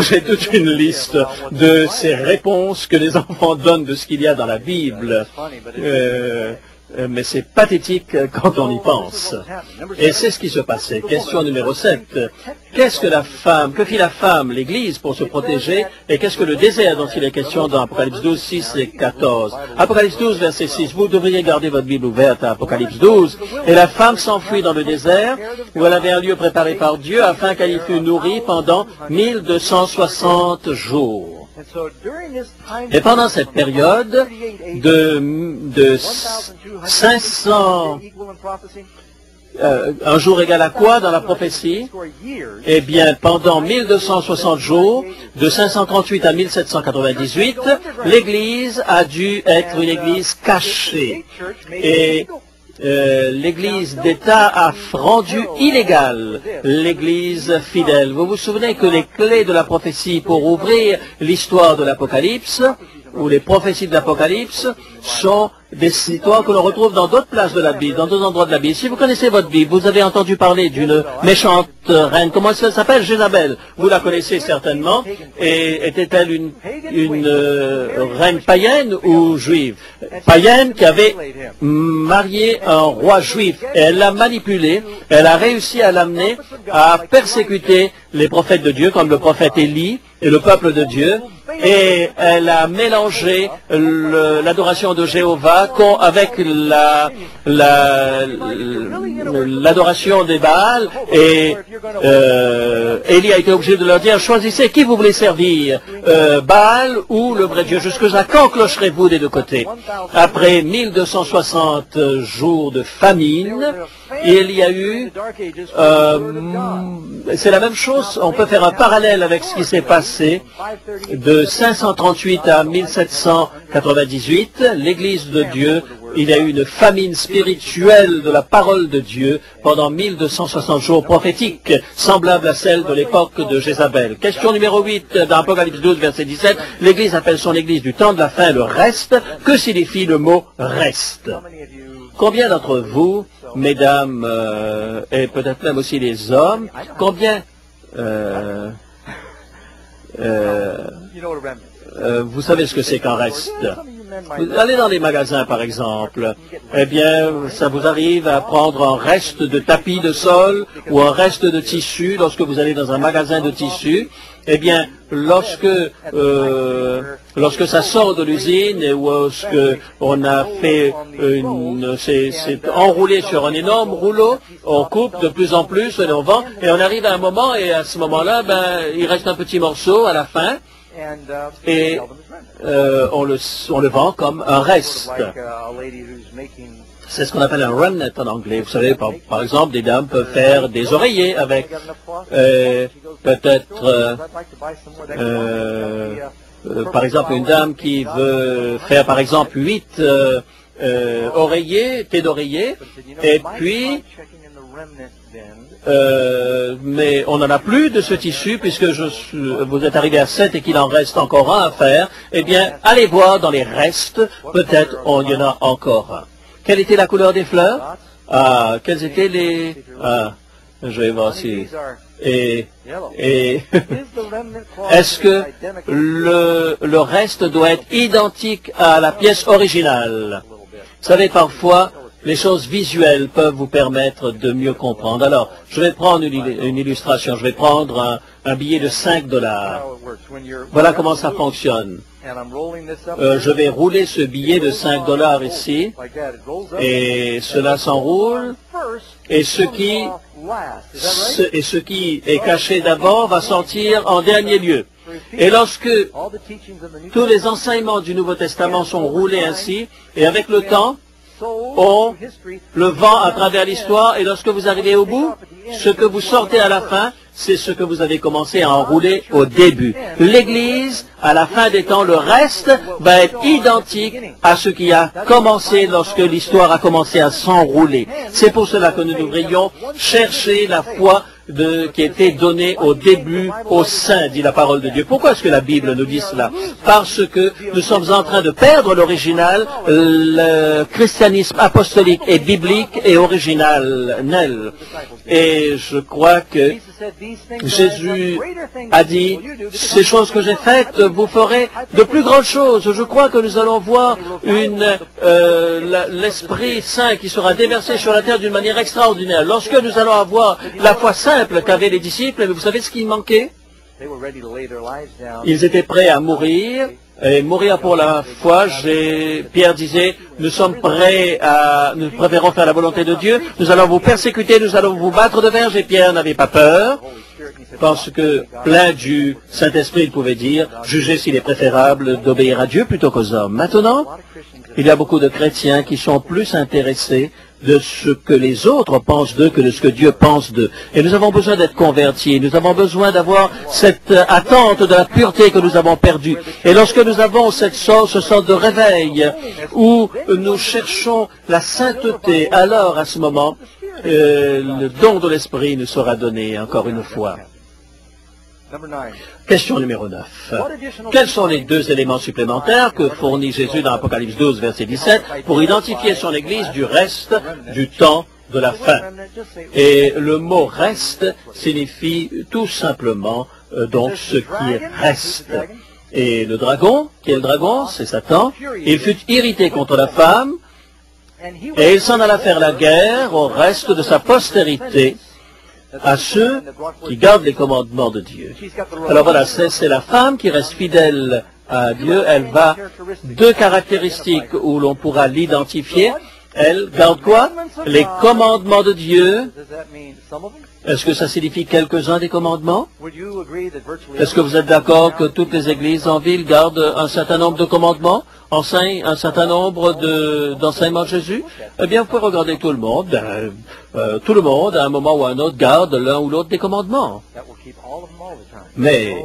J'ai toute une liste de ces réponses que les enfants donnent de ce qu'il y a dans la Bible. Mais c'est pathétique quand on y pense. Et c'est ce qui se passait. Question numéro 7. Qu'est-ce que que fit la femme, l'Église, pour se protéger? Et qu'est-ce que le désert dont il est question dans Apocalypse 12, 6 et 14? Apocalypse 12, verset 6. Vous devriez garder votre Bible ouverte à Apocalypse 12. Et la femme s'enfuit dans le désert, où elle avait un lieu préparé par Dieu, afin qu'elle y fût nourrie pendant 1260 jours. Et pendant cette période de 500, un jour égal à quoi dans la prophétie? Eh bien, pendant 1260 jours, de 538 à 1798, l'Église a dû être une Église cachée. Et l'Église d'État a rendu illégale l'Église fidèle. Vous vous souvenez que les clés de la prophétie pour ouvrir l'histoire de l'Apocalypse, ou les prophéties de l'Apocalypse, sont des histoires que l'on retrouve dans d'autres places de la Bible, dans d'autres endroits de la Bible. Si vous connaissez votre Bible, vous avez entendu parler d'une méchante reine. Comment elle s'appelle? Jézabel. Vous la connaissez certainement. Et était-elle une reine païenne ou juive? Païenne qui avait marié un roi juif. Et elle l'a manipulé. Elle a réussi à l'amener à persécuter les prophètes de Dieu, comme le prophète Élie et le peuple de Dieu. Et elle a mélangé l'adoration de Jéhovah avec l'adoration des Baals. Et Élie a été obligé de leur dire, choisissez qui vous voulez servir, Baal ou le vrai Dieu. Jusqu'à quand clocherez-vous des deux côtés? Après 1260 jours de famine, il y a eu, c'est la même chose, on peut faire un parallèle avec ce qui s'est passé de 538 à 1798, l'Église de Dieu, il y a eu une famine spirituelle de la parole de Dieu pendant 1260 jours prophétiques, semblable à celle de l'époque de Jézabel. Question numéro 8 dans Apocalypse 12, verset 17, l'Église appelle son Église du temps de la fin le reste. Que signifie le mot reste? Combien d'entre vous, mesdames, et peut-être même aussi les hommes, combien vous savez ce que c'est qu'un reste? Vous allez dans les magasins, par exemple, eh bien, ça vous arrive à prendre un reste de tapis de sol ou un reste de tissu lorsque vous allez dans un magasin de tissu. Eh bien, lorsque ça sort de l'usine et lorsque on a fait c'est enroulé sur un énorme rouleau, on coupe de plus en plus et on vend, et on arrive à un moment, et à ce moment-là, il reste un petit morceau à la fin, et on le vend comme un reste. C'est ce qu'on appelle un remnant en anglais. Vous savez, par exemple, des dames peuvent faire des oreillers avec peut-être, par exemple, une dame qui veut faire, par exemple, 8 oreillers, thé d'oreiller, et puis mais on n'en a plus de ce tissu puisque vous êtes arrivé à 7 et qu'il en reste encore un à faire. Eh bien, allez voir dans les restes, peut-être il y en a encore un. Quelle était la couleur des fleurs? Quels étaient les... je vais voir si... Et est-ce que le reste doit être identique à la pièce originale? Vous savez, parfois, les choses visuelles peuvent vous permettre de mieux comprendre. Alors, je vais prendre une illustration. Je vais prendre un billet de 5 $. Voilà comment ça fonctionne. Je vais rouler ce billet de 5 $ ici, et cela s'enroule, et ce qui est caché d'abord va sortir en dernier lieu. Et lorsque tous les enseignements du Nouveau Testament sont roulés ainsi, et avec le temps, on le vend à travers l'histoire, et lorsque vous arrivez au bout, ce que vous sortez à la fin, c'est ce que vous avez commencé à enrouler au début. L'Église, à la fin des temps, le reste va être identique à ce qui a commencé lorsque l'histoire a commencé à s'enrouler. C'est pour cela que nous devrions chercher la foi qui était donnée au début aux saints, dit la parole de Dieu. Pourquoi est-ce que la Bible nous dit cela? Parce que nous sommes en train de perdre l'original. Le christianisme apostolique et biblique et original. Et je crois que Jésus a dit, ces choses que j'ai faites, vous ferez de plus grandes choses. Je crois que nous allons voir l'Esprit Saint qui sera déversé sur la terre d'une manière extraordinaire. Lorsque nous allons avoir la foi simple qu'avaient les disciples, vous savez ce qui manquait? Ils étaient prêts à mourir, et mourir pour la foi. Pierre disait, nous préférons faire la volonté de Dieu, nous allons vous persécuter, nous allons vous battre de verge, et Pierre n'avait pas peur, parce que plein du Saint-Esprit, il pouvait dire, jugez s'il est préférable d'obéir à Dieu plutôt qu'aux hommes. Maintenant, il y a beaucoup de chrétiens qui sont plus intéressés de ce que les autres pensent d'eux que de ce que Dieu pense d'eux. Et nous avons besoin d'être convertis. Nous avons besoin d'avoir cette attente de la pureté que nous avons perdue. Et lorsque nous avons ce sort de réveil où nous cherchons la sainteté, alors à ce moment, le don de l'Esprit nous sera donné encore une fois. Question numéro 9. Quels sont les 2 éléments supplémentaires que fournit Jésus dans Apocalypse 12, verset 17, pour identifier son Église du reste du temps de la fin? Et le mot « reste » signifie tout simplement donc ce qui reste. Et le dragon, qui est le dragon, c'est Satan, il fut irrité contre la femme, et il s'en alla faire la guerre au reste de sa postérité, à ceux qui gardent les commandements de Dieu. Alors voilà, c'est la femme qui reste fidèle à Dieu. Elle va 2 caractéristiques où l'on pourra l'identifier. Elle garde quoi? Les commandements de Dieu. Est-ce que ça signifie quelques-uns des commandements? Est-ce que vous êtes d'accord que toutes les églises en ville gardent un certain nombre de commandements, enseignent un certain nombre d'enseignements de Jésus? Eh bien, vous pouvez regarder tout le monde. Tout le monde, à un moment ou à un autre, garde l'un ou l'autre des commandements. Mais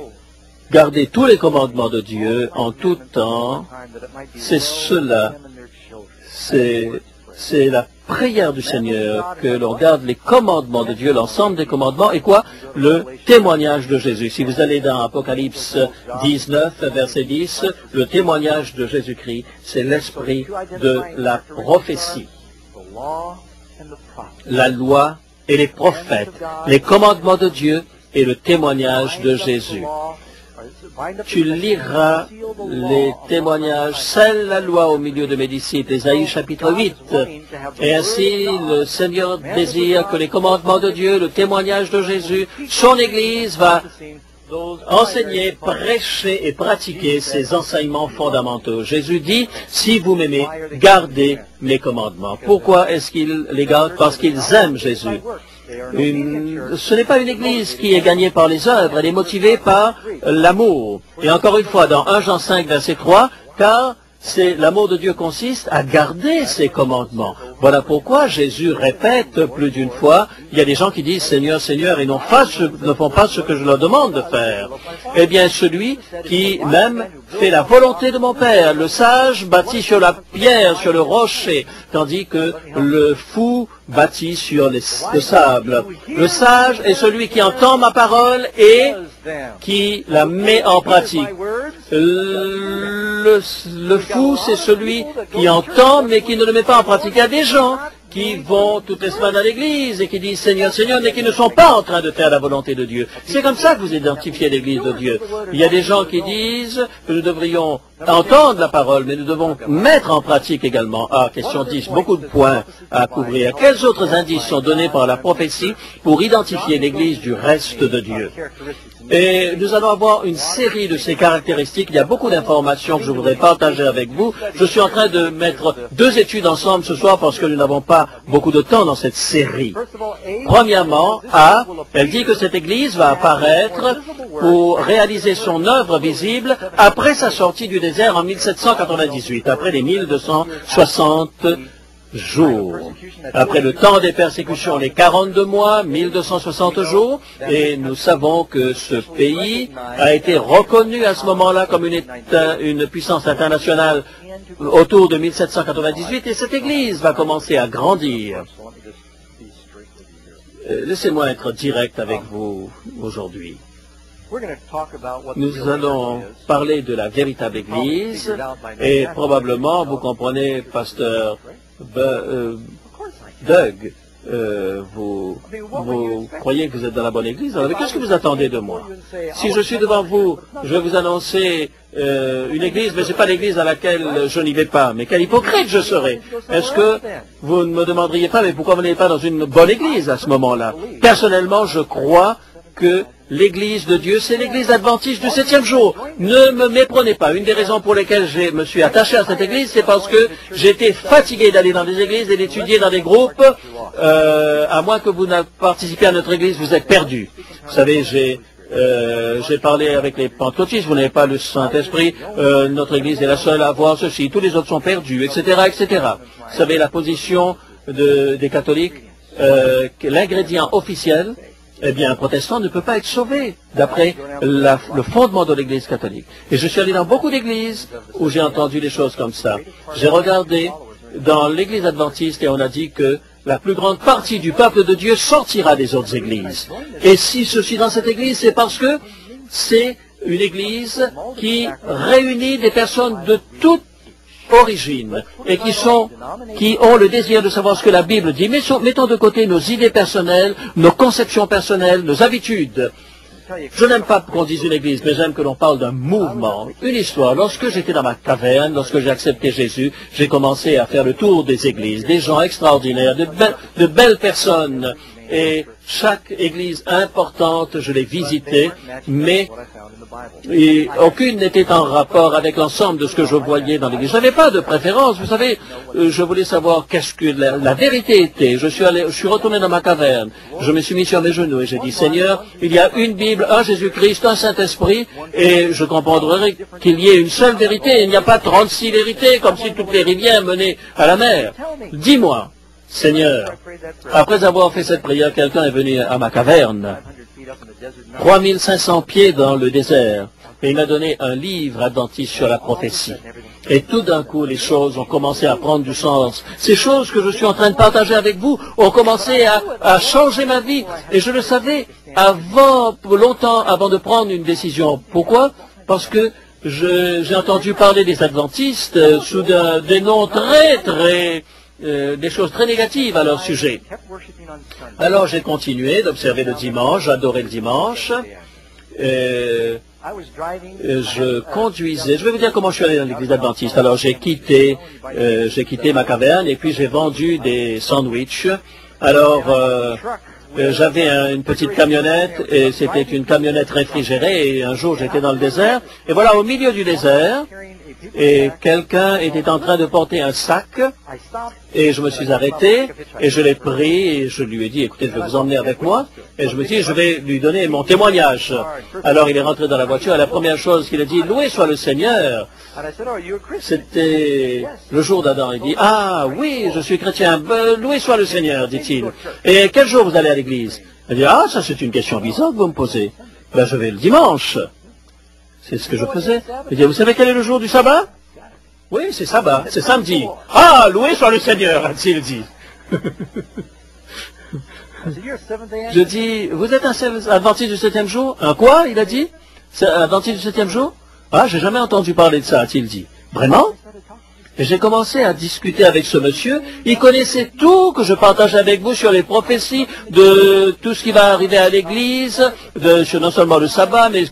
garder tous les commandements de Dieu en tout temps, c'est cela. C'est la prière du Seigneur que l'on garde les commandements de Dieu, l'ensemble des commandements, et quoi? Le témoignage de Jésus. Si vous allez dans Apocalypse 19, verset 10, le témoignage de Jésus-Christ, c'est l'esprit de la prophétie. La loi et les prophètes, les commandements de Dieu et le témoignage de Jésus. Tu liras les témoignages, scelle la loi au milieu de mes disciples, Ésaïe chapitre 8. Et ainsi, le Seigneur désire que les commandements de Dieu, le témoignage de Jésus, son Église va enseigner, prêcher et pratiquer ces enseignements fondamentaux. Jésus dit, si vous m'aimez, gardez mes commandements. Pourquoi est-ce qu'ils les gardent? Parce qu'ils aiment Jésus. Ce n'est pas une église qui est gagnée par les œuvres, elle est motivée par l'amour. Et encore une fois, dans 1 Jean 5, verset 3, car l'amour de Dieu consiste à garder ses commandements. Voilà pourquoi Jésus répète plus d'une fois, il y a des gens qui disent Seigneur, Seigneur, et ne font pas ce que je leur demande de faire. Eh bien, celui qui même fait la volonté de mon Père, le sage bâtit sur la pierre, sur le rocher, tandis que le fou bâtit sur le sable. Le sage est celui qui entend ma parole et qui la met en pratique. Le fou, c'est celui qui entend mais qui ne le met pas en pratique. Il y a des gens qui vont toutes les semaines à l'église et qui disent Seigneur, Seigneur, mais qui ne sont pas en train de faire la volonté de Dieu. C'est comme ça que vous identifiez l'église de Dieu. Il y a des gens qui disent que nous devrions entendre la parole, mais nous devons mettre en pratique également. Ah, question 10, beaucoup de points à couvrir. Quels autres indices sont donnés par la prophétie pour identifier l'église du reste de Dieu? Et nous allons avoir une série de ces caractéristiques. Il y a beaucoup d'informations que je voudrais partager avec vous. Je suis en train de mettre 2 études ensemble ce soir parce que nous n'avons pas beaucoup de temps dans cette série. Premièrement, A, elle dit que cette Église va apparaître pour réaliser son œuvre visible après sa sortie du désert en 1798, après les 1260 jours. Après le temps des persécutions, les 42 mois, 1260 jours, et nous savons que ce pays a été reconnu à ce moment-là comme une puissance internationale autour de 1798, et cette Église va commencer à grandir. Laissez-moi être direct avec vous aujourd'hui. Nous allons parler de la véritable Église, et probablement, vous comprenez, pasteur Doug, vous croyez que vous êtes dans la bonne église, alors qu'est-ce que vous attendez de moi? Si je suis devant vous, je vais vous annoncer une église, mais ce n'est pas l'église à laquelle je n'y vais pas. Mais quel hypocrite je serais! Est-ce que vous ne me demanderiez pas, mais pourquoi vous n'êtes pas dans une bonne église à ce moment-là? Personnellement, je crois que l'Église de Dieu, c'est l'Église adventiste du 7e jour. Ne me méprenez pas. Une des raisons pour lesquelles je me suis attaché à cette Église, c'est parce que j'étais fatigué d'aller dans des églises et d'étudier dans des groupes. À moins que vous n'ayez participé à notre Église, vous êtes perdus. Vous savez, j'ai parlé avec les pentecôtistes, vous n'avez pas le Saint-Esprit, notre Église est la seule à avoir ceci, tous les autres sont perdus, etc., etc. Vous savez, la position des catholiques, l'ingrédient officiel, eh bien, un protestant ne peut pas être sauvé, d'après le fondement de l'Église catholique. Et je suis allé dans beaucoup d'églises où j'ai entendu des choses comme ça. J'ai regardé dans l'Église adventiste et on a dit que la plus grande partie du peuple de Dieu sortira des autres églises. Et si je suis dans cette église, c'est parce que c'est une église qui réunit des personnes de toutes origines et qui ont le désir de savoir ce que la Bible dit. Mais mettons de côté nos idées personnelles, nos conceptions personnelles, nos habitudes. Je n'aime pas qu'on dise une église, mais j'aime que l'on parle d'un mouvement, une histoire. Lorsque j'étais dans ma caverne, lorsque j'ai accepté Jésus, j'ai commencé à faire le tour des églises, des gens extraordinaires, de belles personnes. Et chaque église importante, je l'ai visitée, mais aucune n'était en rapport avec l'ensemble de ce que je voyais dans l'église. Je n'avais pas de préférence, vous savez, je voulais savoir qu'est-ce que la vérité était. Je suis retourné dans ma caverne, je me suis mis sur mes genoux et j'ai dit, Seigneur, il y a une Bible, un Jésus-Christ, un Saint-Esprit, et je comprendrai qu'il y ait une seule vérité. Il n'y a pas 36 vérités, comme si toutes les rivières menaient à la mer. Dis-moi, Seigneur, après avoir fait cette prière, quelqu'un est venu à ma caverne, 3500 pieds dans le désert, et il m'a donné un livre adventiste sur la prophétie. Et tout d'un coup, les choses ont commencé à prendre du sens. Ces choses que je suis en train de partager avec vous ont commencé à changer ma vie. Et je le savais longtemps avant de prendre une décision. Pourquoi? Parce que j'ai entendu parler des adventistes sous des noms des choses très négatives à leur sujet. Alors j'ai continué d'observer le dimanche, j'adorais le dimanche. Je conduisais, je vais vous dire comment je suis allé dans l'église adventiste. Alors j'ai quitté ma caverne et puis j'ai vendu des sandwichs. Alors j'avais une petite camionnette et c'était une camionnette réfrigérée et un jour j'étais dans le désert et voilà au milieu du désert et quelqu'un était en train de porter un sac et je me suis arrêté et je l'ai pris et je lui ai dit écoutez je vais vous emmener avec moi et je me dis je vais lui donner mon témoignage. Alors il est rentré dans la voiture et la première chose qu'il a dit loué soit le Seigneur. C'était le jour d'Adam. Il dit ah oui je suis chrétien, loué soit le Seigneur dit-il. Et quel jour vous allez à l'église? Il dit ah ça c'est une question bizarre que vous me posez. Ben je vais le dimanche. C'est ce que je faisais. Il dit, vous savez quel est le jour du sabbat? Oui, c'est sabbat, c'est samedi. Ah, loué soit le Seigneur, a-t-il dit. Je dis, vous êtes un adventiste du 7e jour? Un quoi, il a dit? Adventiste du 7e jour? Ah, j'ai jamais entendu parler de ça, a-t-il dit. Vraiment? Et j'ai commencé à discuter avec ce monsieur. Il connaissait tout que je partage avec vous sur les prophéties de tout ce qui va arriver à l'église, sur non seulement le sabbat, mais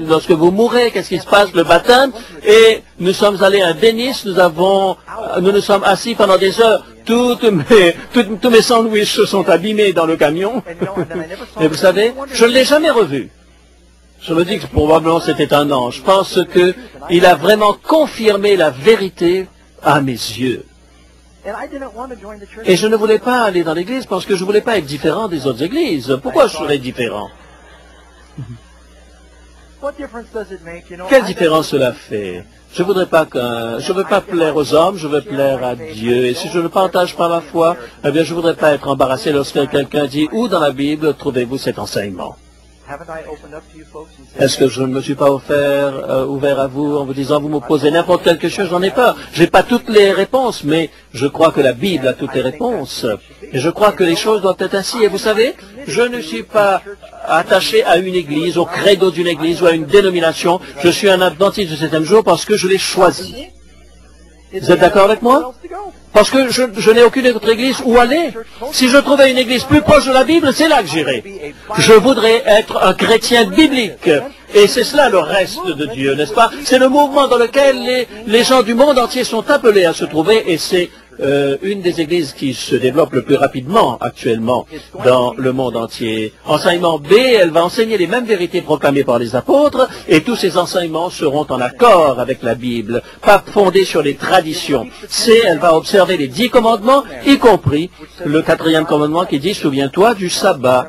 lorsque vous mourrez, qu'est-ce qui se passe, le baptême. Et nous sommes allés à Venice, nous nous sommes assis pendant des heures. Tous mes sandwichs se sont abîmés dans le camion. Et vous savez, je ne l'ai jamais revu. Je me dis que probablement c'était un ange. Je pense qu'il a vraiment confirmé la vérité à mes yeux. Et je ne voulais pas aller dans l'église parce que je ne voulais pas être différent des autres églises. Pourquoi je serais différent? Quelle différence cela fait? Je ne veux pas plaire aux hommes, je veux plaire à Dieu. Et si je ne partage pas ma foi, eh bien je ne voudrais pas être embarrassé lorsque quelqu'un dit où dans la Bible trouvez-vous cet enseignement? Est-ce que je ne me suis pas ouvert à vous en vous disant, vous me posez n'importe quelle question, j'en ai peur. Je n'ai pas toutes les réponses, mais je crois que la Bible a toutes les réponses. Et je crois que les choses doivent être ainsi. Et vous savez, je ne suis pas attaché à une église, au credo d'une église ou à une dénomination. Je suis un adventiste du 7e jour parce que je l'ai choisi. Vous êtes d'accord avec moi? Parce que je n'ai aucune autre église où aller. Si je trouvais une église plus proche de la Bible, c'est là que j'irais. Je voudrais être un chrétien biblique. Et c'est cela le reste de Dieu, n'est-ce pas? C'est le mouvement dans lequel les gens du monde entier sont appelés à se trouver et c'est une des églises qui se développe le plus rapidement actuellement dans le monde entier. Enseignement B, elle va enseigner les mêmes vérités proclamées par les apôtres et tous ces enseignements seront en accord avec la Bible, pas fondés sur les traditions. C, elle va observer les 10 commandements, y compris le 4e commandement qui dit « Souviens-toi du sabbat ».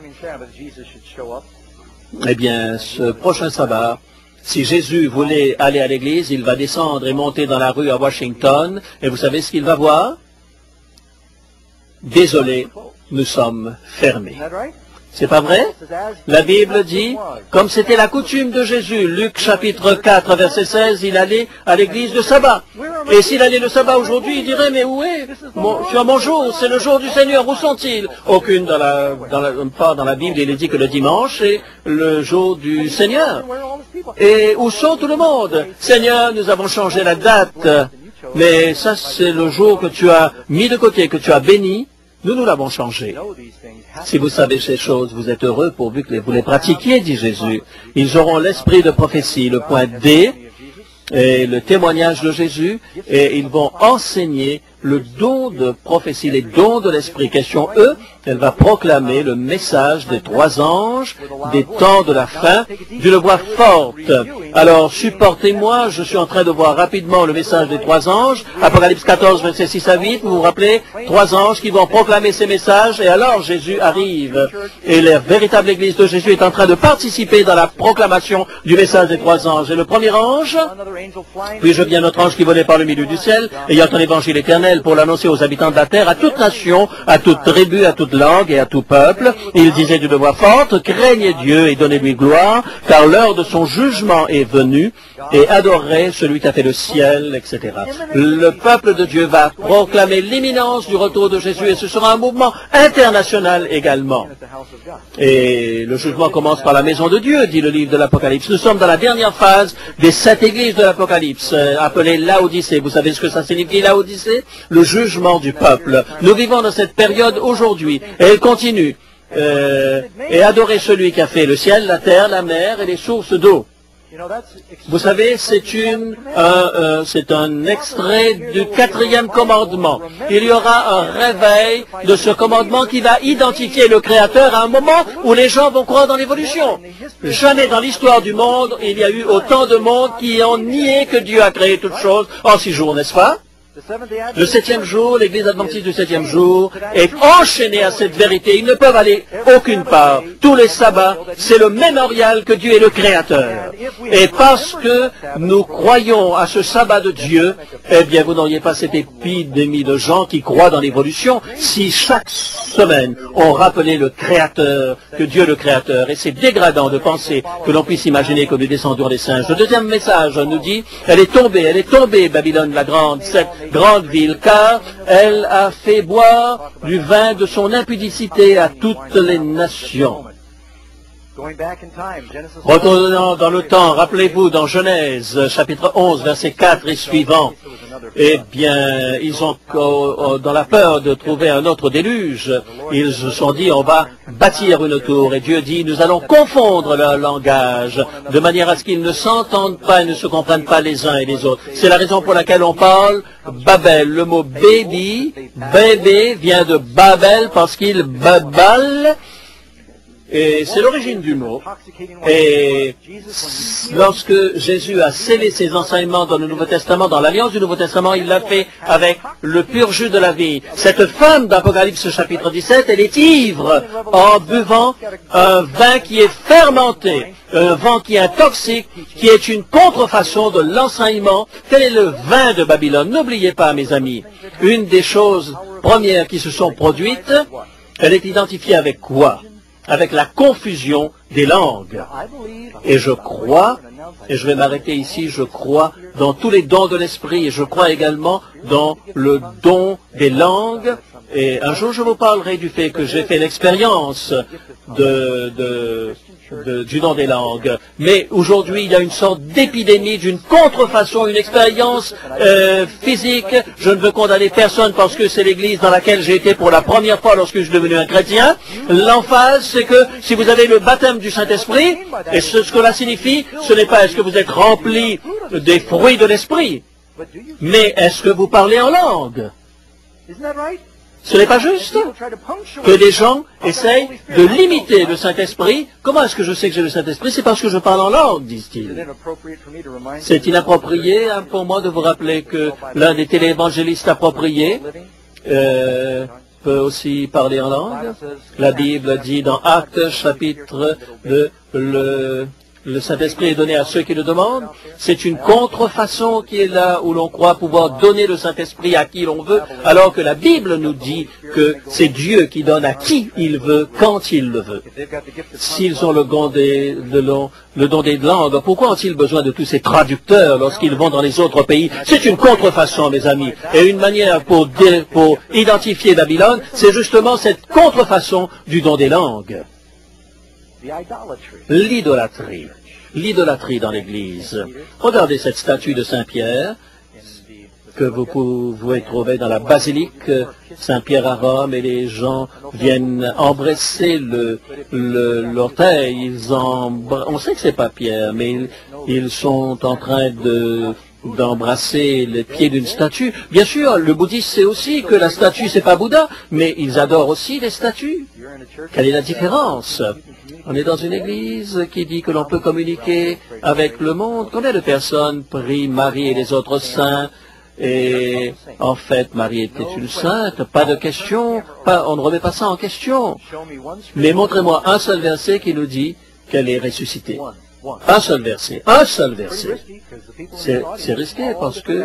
Eh bien, ce prochain sabbat, si Jésus voulait aller à l'église, il va descendre et monter dans la rue à Washington, et vous savez ce qu'il va voir? Désolé, nous sommes fermés. C'est pas vrai? La Bible dit, comme c'était la coutume de Jésus, Luc chapitre 4, verset 16, il allait à l'église de sabbat. Et s'il allait le sabbat aujourd'hui, il dirait, mais où est? Sur mon jour, c'est le jour du Seigneur, où sont-ils? Aucune part dans la Bible, il est dit que le dimanche est le jour du Seigneur. Et où sont tout le monde? Seigneur, nous avons changé la date, mais ça c'est le jour que tu as mis de côté, que tu as béni. Nous l'avons changé. Si vous savez ces choses, vous êtes heureux pourvu que vous les pratiquiez, dit Jésus. Ils auront l'esprit de prophétie, le point D, et le témoignage de Jésus, et ils vont enseigner le don de prophétie, les dons de l'esprit. Question E, elle va proclamer le message des 3 anges, des temps de la fin, d'une voix forte. Alors, supportez-moi, je suis en train de voir rapidement le message des 3 anges. Apocalypse 14, versets 6 à 8, vous vous rappelez? 3 anges qui vont proclamer ces messages, et alors Jésus arrive. Et la véritable église de Jésus est en train de participer dans la proclamation du message des 3 anges. Et le premier ange, puis je viens notre ange qui volait par le milieu du ciel, ayant un évangile éternel pour l'annoncer aux habitants de la terre, à toute nation, à toute tribu, à toute langue et à tout peuple. Il disait d'une voix forte, craignez Dieu et donnez-lui gloire, car l'heure de son jugement est venue, et adorez celui qui a fait le ciel, etc. Le peuple de Dieu va proclamer l'imminence du retour de Jésus, et ce sera un mouvement international également. Et le jugement commence par la maison de Dieu, dit le livre de l'Apocalypse. Nous sommes dans la dernière phase des 7 églises de l'Apocalypse, appelées Laodicée. Vous savez ce que ça signifie, Laodicée? Le jugement du peuple. Nous vivons dans cette période aujourd'hui, et elle continue. Et adorez celui qui a fait le ciel, la terre, la mer et les sources d'eau. Vous savez, c'est un extrait du 4e commandement. Il y aura un réveil de ce commandement qui va identifier le Créateur à un moment où les gens vont croire dans l'évolution. Jamais dans l'histoire du monde, il y a eu autant de monde qui ont nié que Dieu a créé toutes choses en 6 jours, n'est-ce pas? Le 7e jour, l'Église adventiste du 7e jour est enchaînée à cette vérité. Ils ne peuvent aller aucune part. Tous les sabbats, c'est le mémorial que Dieu est le Créateur. Et parce que nous croyons à ce sabbat de Dieu, eh bien, vous n'auriez pas cette épidémie de gens qui croient dans l'évolution si chaque semaine on rappelait le Créateur, que Dieu est le Créateur. Et c'est dégradant de penser que l'on puisse imaginer que nous descendions des singes. Le 2e message nous dit, elle est tombée, Babylone la grande, cette grande ville, car elle a fait boire du vin de son impudicité à toutes les nations. Retournant dans le temps, rappelez-vous dans Genèse, chapitre 11, verset 4 et suivant, eh bien, ils ont, dans la peur de trouver un autre déluge, ils se sont dit, on va bâtir une tour. Et Dieu dit, nous allons confondre leur langage, de manière à ce qu'ils ne s'entendent pas et ne se comprennent pas les uns et les autres. C'est la raison pour laquelle on parle Babel. Le mot baby, bébé, vient de Babel parce qu'il babale. Et c'est l'origine du mot. Et lorsque Jésus a scellé ses enseignements dans le Nouveau Testament, dans l'Alliance du Nouveau Testament, il l'a fait avec le pur jus de la vie. Cette femme d'Apocalypse chapitre 17, elle est ivre en buvant un vin qui est fermenté, un vin qui est toxique, qui est une contrefaçon de l'enseignement. Quel est le vin de Babylone? N'oubliez pas, mes amis, une des choses premières qui se sont produites, elle est identifiée avec quoi? Avec la confusion des langues. Et je crois, et je vais m'arrêter ici, je crois dans tous les dons de l'esprit, et je crois également dans le don des langues. Et un jour, je vous parlerai du fait que j'ai fait l'expérience du don des langues. Mais aujourd'hui, il y a une sorte d'épidémie, d'une contrefaçon, une expérience physique. Je ne veux condamner personne parce que c'est l'église dans laquelle j'ai été pour la première fois lorsque je suis devenu un chrétien. L'emphase, c'est que si vous avez le baptême du Saint-Esprit, et ce que cela signifie, ce n'est pas est-ce que vous êtes rempli des fruits de l'esprit, mais est-ce que vous parlez en langue? Ce n'est pas juste que des gens essayent de limiter le Saint-Esprit. Comment est-ce que je sais que j'ai le Saint-Esprit? C'est parce que je parle en langue, disent-ils. C'est inapproprié pour moi de vous rappeler que l'un des téléévangélistes appropriés peut aussi parler en langue. La Bible dit dans Actes chapitre 2, le Saint-Esprit est donné à ceux qui le demandent. C'est une contrefaçon qui est là où l'on croit pouvoir donner le Saint-Esprit à qui l'on veut, alors que la Bible nous dit que c'est Dieu qui donne à qui il veut, quand il le veut. S'ils ont le don des langues, pourquoi ont-ils besoin de tous ces traducteurs lorsqu'ils vont dans les autres pays? C'est une contrefaçon, mes amis. Et une manière pour identifier Babylone, c'est justement cette contrefaçon du don des langues. L'idolâtrie. L'idolâtrie dans l'Église. Regardez cette statue de Saint-Pierre que vous pouvez trouver dans la basilique Saint-Pierre à Rome, et les gens viennent embrasser l'orteil. On sait que c'est pas Pierre, mais ils sont en train d'embrasser les pieds d'une statue. Bien sûr, le bouddhiste sait aussi que la statue c'est pas Bouddha, mais ils adorent aussi les statues. Quelle est la différence? On est dans une église qui dit que l'on peut communiquer avec le monde. Combien de personnes prient Marie et les autres saints? Et en fait, Marie était une sainte, pas de question, on ne remet pas ça en question. Mais montrez-moi un seul verset qui nous dit qu'elle est ressuscitée. Un seul verset. C'est risqué parce que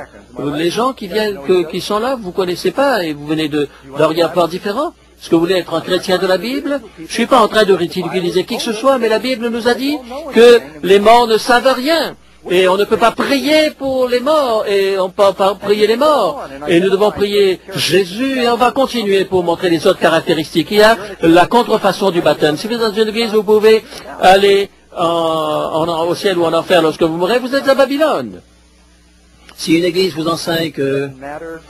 les gens qui sont là, vous ne connaissez pas et vous venez d'Orient-Part différent. Est-ce que vous voulez être un chrétien de la Bible? Je ne suis pas en train de ridiculiser qui que ce soit, mais la Bible nous a dit que les morts ne savent rien. Et on ne peut pas prier pour les morts, et on ne peut pas prier les morts. Et nous devons prier Jésus, et on va continuer pour montrer les autres caractéristiques. Il y a la contrefaçon du baptême. Si vous êtes dans une église, vous pouvez aller au ciel ou en enfer lorsque vous mourrez, vous êtes à Babylone. Si une église vous enseigne que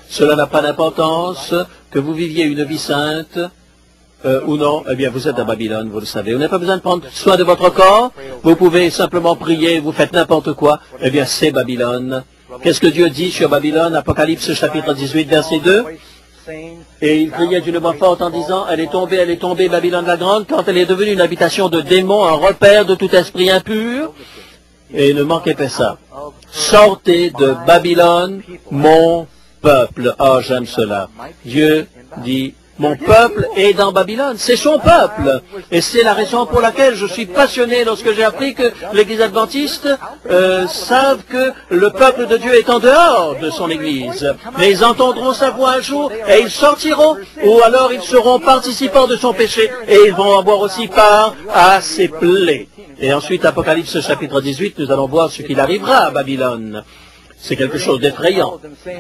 cela n'a pas d'importance, que vous viviez une vie sainte, ou non, eh bien, vous êtes à Babylone, vous le savez. Vous n'avez pas besoin de prendre soin de votre corps. Vous pouvez simplement prier, vous faites n'importe quoi. Eh bien, c'est Babylone. Qu'est-ce que Dieu dit sur Babylone? Apocalypse chapitre 18, verset 2. Et il criait d'une voix forte en disant, elle est tombée, Babylone la grande, quand elle est devenue une habitation de démons, un repère de tout esprit impur. Et ne manquez pas ça. Sortez de Babylone, mon peuple. Ah, j'aime cela. Dieu dit, mon peuple est dans Babylone. C'est son peuple. Et c'est la raison pour laquelle je suis passionné lorsque j'ai appris que l'Église adventiste savent que le peuple de Dieu est en dehors de son Église. Mais ils entendront sa voix un jour et ils sortiront, ou alors ils seront participants de son péché et ils vont avoir aussi part à ses plaies. Et ensuite, Apocalypse chapitre 18, nous allons voir ce qu'il arrivera à Babylone. C'est quelque chose d'effrayant.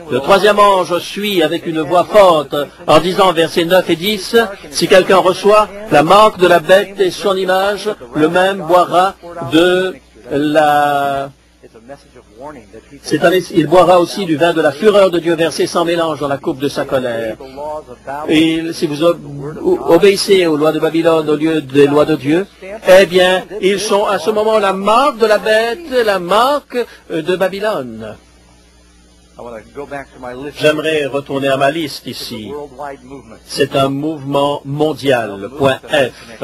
Le troisième ange suit avec une voix forte en disant, versets 9 et 10, si quelqu'un reçoit la marque de la bête et son image, le même boira de la... Il boira aussi du vin de la fureur de Dieu versé sans mélange dans la coupe de sa colère. Et si vous obéissez aux lois de Babylone au lieu des lois de Dieu, eh bien, ils sont à ce moment la marque de la bête, la marque de Babylone. J'aimerais retourner à ma liste ici. C'est un mouvement mondial, point F.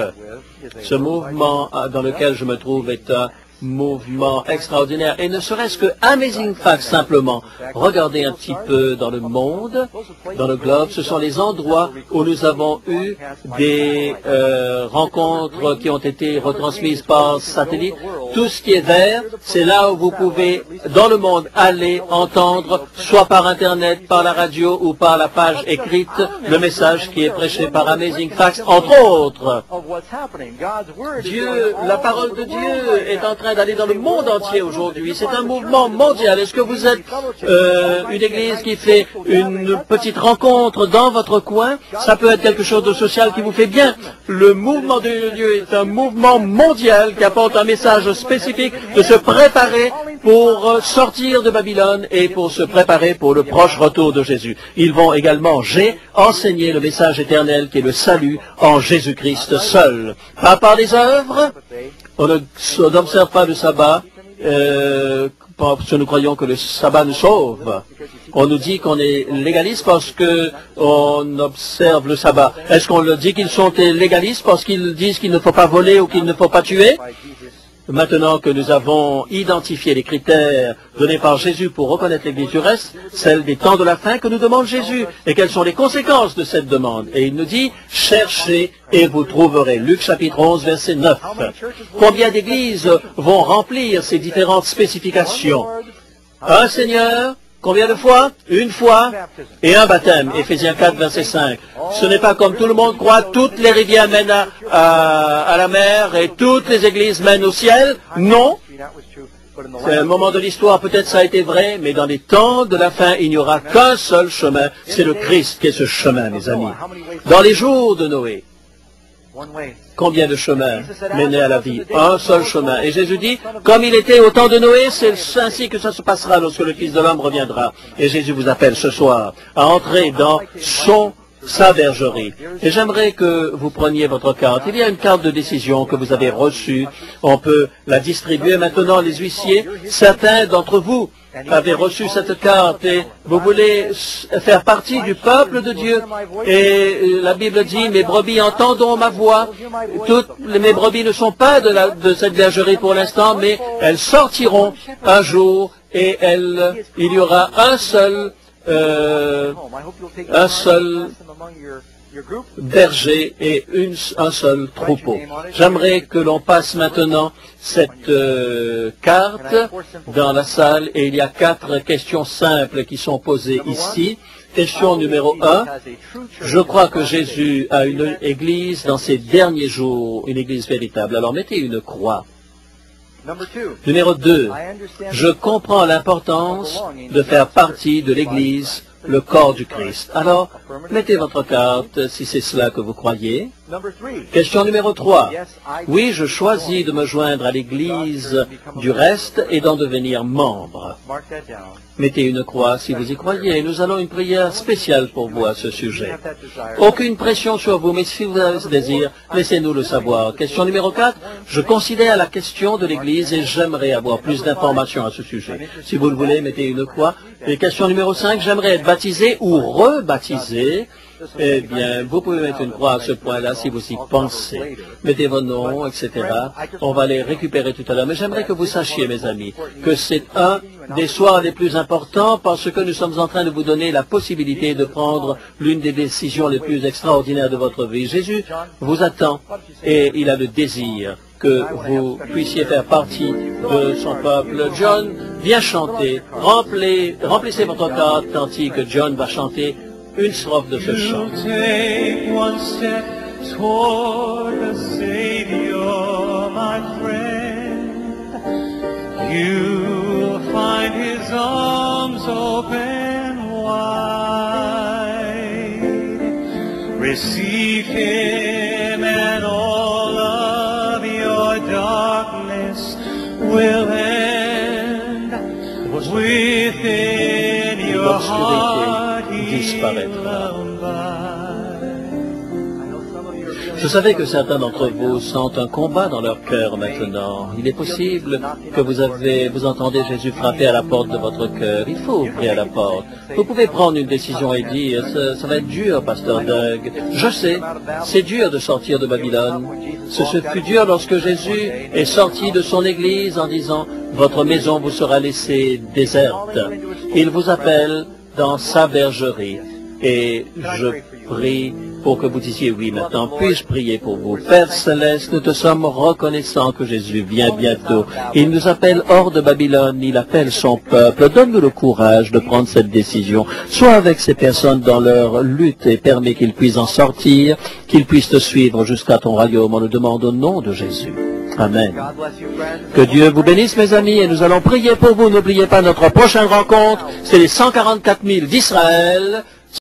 Ce mouvement dans lequel je me trouve est un mouvement extraordinaire. Et ne serait-ce que Amazing Facts simplement. Regardez un petit peu dans le monde, dans le globe, ce sont les endroits où nous avons eu des rencontres qui ont été retransmises par satellite. Tout ce qui est vert, c'est là où vous pouvez, dans le monde, aller entendre, soit par Internet, par la radio ou par la page écrite, le message qui est prêché par Amazing Facts, entre autres. Dieu, la parole de Dieu est en train d'aller dans le monde entier aujourd'hui. C'est un mouvement mondial. Est-ce que vous êtes une église qui fait une petite rencontre dans votre coin? Ça peut être quelque chose de social qui vous fait bien. Le mouvement de Dieu est un mouvement mondial qui apporte un message spécifique de se préparer pour sortir de Babylone et pour se préparer pour le proche retour de Jésus. Ils vont également, enseigner le message éternel qui est le salut en Jésus-Christ seul. Pas par les œuvres. On n'observe pas le sabbat parce que nous croyons que le sabbat nous sauve. On nous dit qu'on est légaliste parce qu'on observe le sabbat. Est-ce qu'on leur dit qu'ils sont légalistes parce qu'ils disent qu'il ne faut pas voler ou qu'il ne faut pas tuer? Maintenant que nous avons identifié les critères donnés par Jésus pour reconnaître l'Église du reste, celle des temps de la fin que nous demande Jésus, et quelles sont les conséquences de cette demande. Et il nous dit, cherchez et vous trouverez. Luc chapitre 11, verset 9. Combien d'églises vont remplir ces différentes spécifications? Un Seigneur. Combien de fois? Une fois et un baptême. Éphésiens 4, verset 5. Ce n'est pas comme tout le monde croit, toutes les rivières mènent à la mer et toutes les églises mènent au ciel. Non. C'est un moment de l'histoire, peut-être ça a été vrai, mais dans les temps de la fin, il n'y aura qu'un seul chemin. C'est le Christ qui est ce chemin, mes amis. Dans les jours de Noé, combien de chemins menaient à la vie? Un seul chemin. Et Jésus dit, comme il était au temps de Noé, c'est ainsi que ça se passera lorsque le Fils de l'homme reviendra. Et Jésus vous appelle ce soir à entrer dans sa bergerie. Et j'aimerais que vous preniez votre carte. Il y a une carte de décision que vous avez reçue. On peut la distribuer maintenant, les huissiers. Certains d'entre vous avez reçu cette carte et vous voulez faire partie du peuple de Dieu. Et la Bible dit, mes brebis entendront ma voix. Toutes mes brebis ne sont pas de cette bergerie pour l'instant, mais elles sortiront un jour et il y aura un seul berger et un seul troupeau. J'aimerais que l'on passe maintenant cette carte dans la salle et il y a 4 questions simples qui sont posées ici. Question numéro 1. Je crois que Jésus a une église dans ces derniers jours, une église véritable. Alors mettez une croix. Numéro 2. Je comprends l'importance de faire partie de l'église, le corps du Christ. Alors, Mettez votre carte si c'est cela que vous croyez. Question numéro 3. Oui, je choisis de me joindre à l'Église du reste et d'en devenir membre. Mettez une croix si vous y croyez. Nous allons une prière spéciale pour vous à ce sujet. Aucune pression sur vous, mais si vous avez ce désir, laissez-nous le savoir. Question numéro 4. Je considère la question de l'Église et j'aimerais avoir plus d'informations à ce sujet. Si vous le voulez, mettez une croix. Et question numéro 5. J'aimerais être baptisé ou rebaptisé. Eh bien, vous pouvez mettre une croix à ce point-là si vous y pensez. Mettez vos noms, etc. On va les récupérer tout à l'heure. Mais j'aimerais que vous sachiez, mes amis, que c'est un des soirs les plus importants parce que nous sommes en train de vous donner la possibilité de prendre l'une des décisions les plus extraordinaires de votre vie. Jésus vous attend et il a le désir que vous puissiez faire partie de son peuple. John, viens chanter. Remplissez votre carte tandis que John va chanter une strophe de ce chant. Take one step toward the Savior, my friend. You'll find His arms open wide. Receive Him and all of your darkness will end. Within your heart disparaîtra. Je savais que certains d'entre vous sentent un combat dans leur cœur maintenant. Il est possible que vous entendez Jésus frapper à la porte de votre cœur. Il faut ouvrir la porte. Vous pouvez prendre une décision et dire, ça va être dur, Pasteur Doug. Je sais, c'est dur de sortir de Babylone. Ce fut dur lorsque Jésus est sorti de son église en disant, votre maison vous sera laissée déserte. Il vous appelle dans sa bergerie. Et je prie pour que vous disiez oui maintenant. Puis-je prier pour vous? Père Céleste, nous te sommes reconnaissants que Jésus vient bientôt. Il nous appelle hors de Babylone, il appelle son peuple. Donne-nous le courage de prendre cette décision. Sois avec ces personnes dans leur lutte et permets qu'ils puissent en sortir, qu'ils puissent te suivre jusqu'à ton royaume. On le demande au nom de Jésus. Amen. Que Dieu vous bénisse, mes amis, et nous allons prier pour vous. N'oubliez pas notre prochaine rencontre, c'est les 144 000 d'Israël.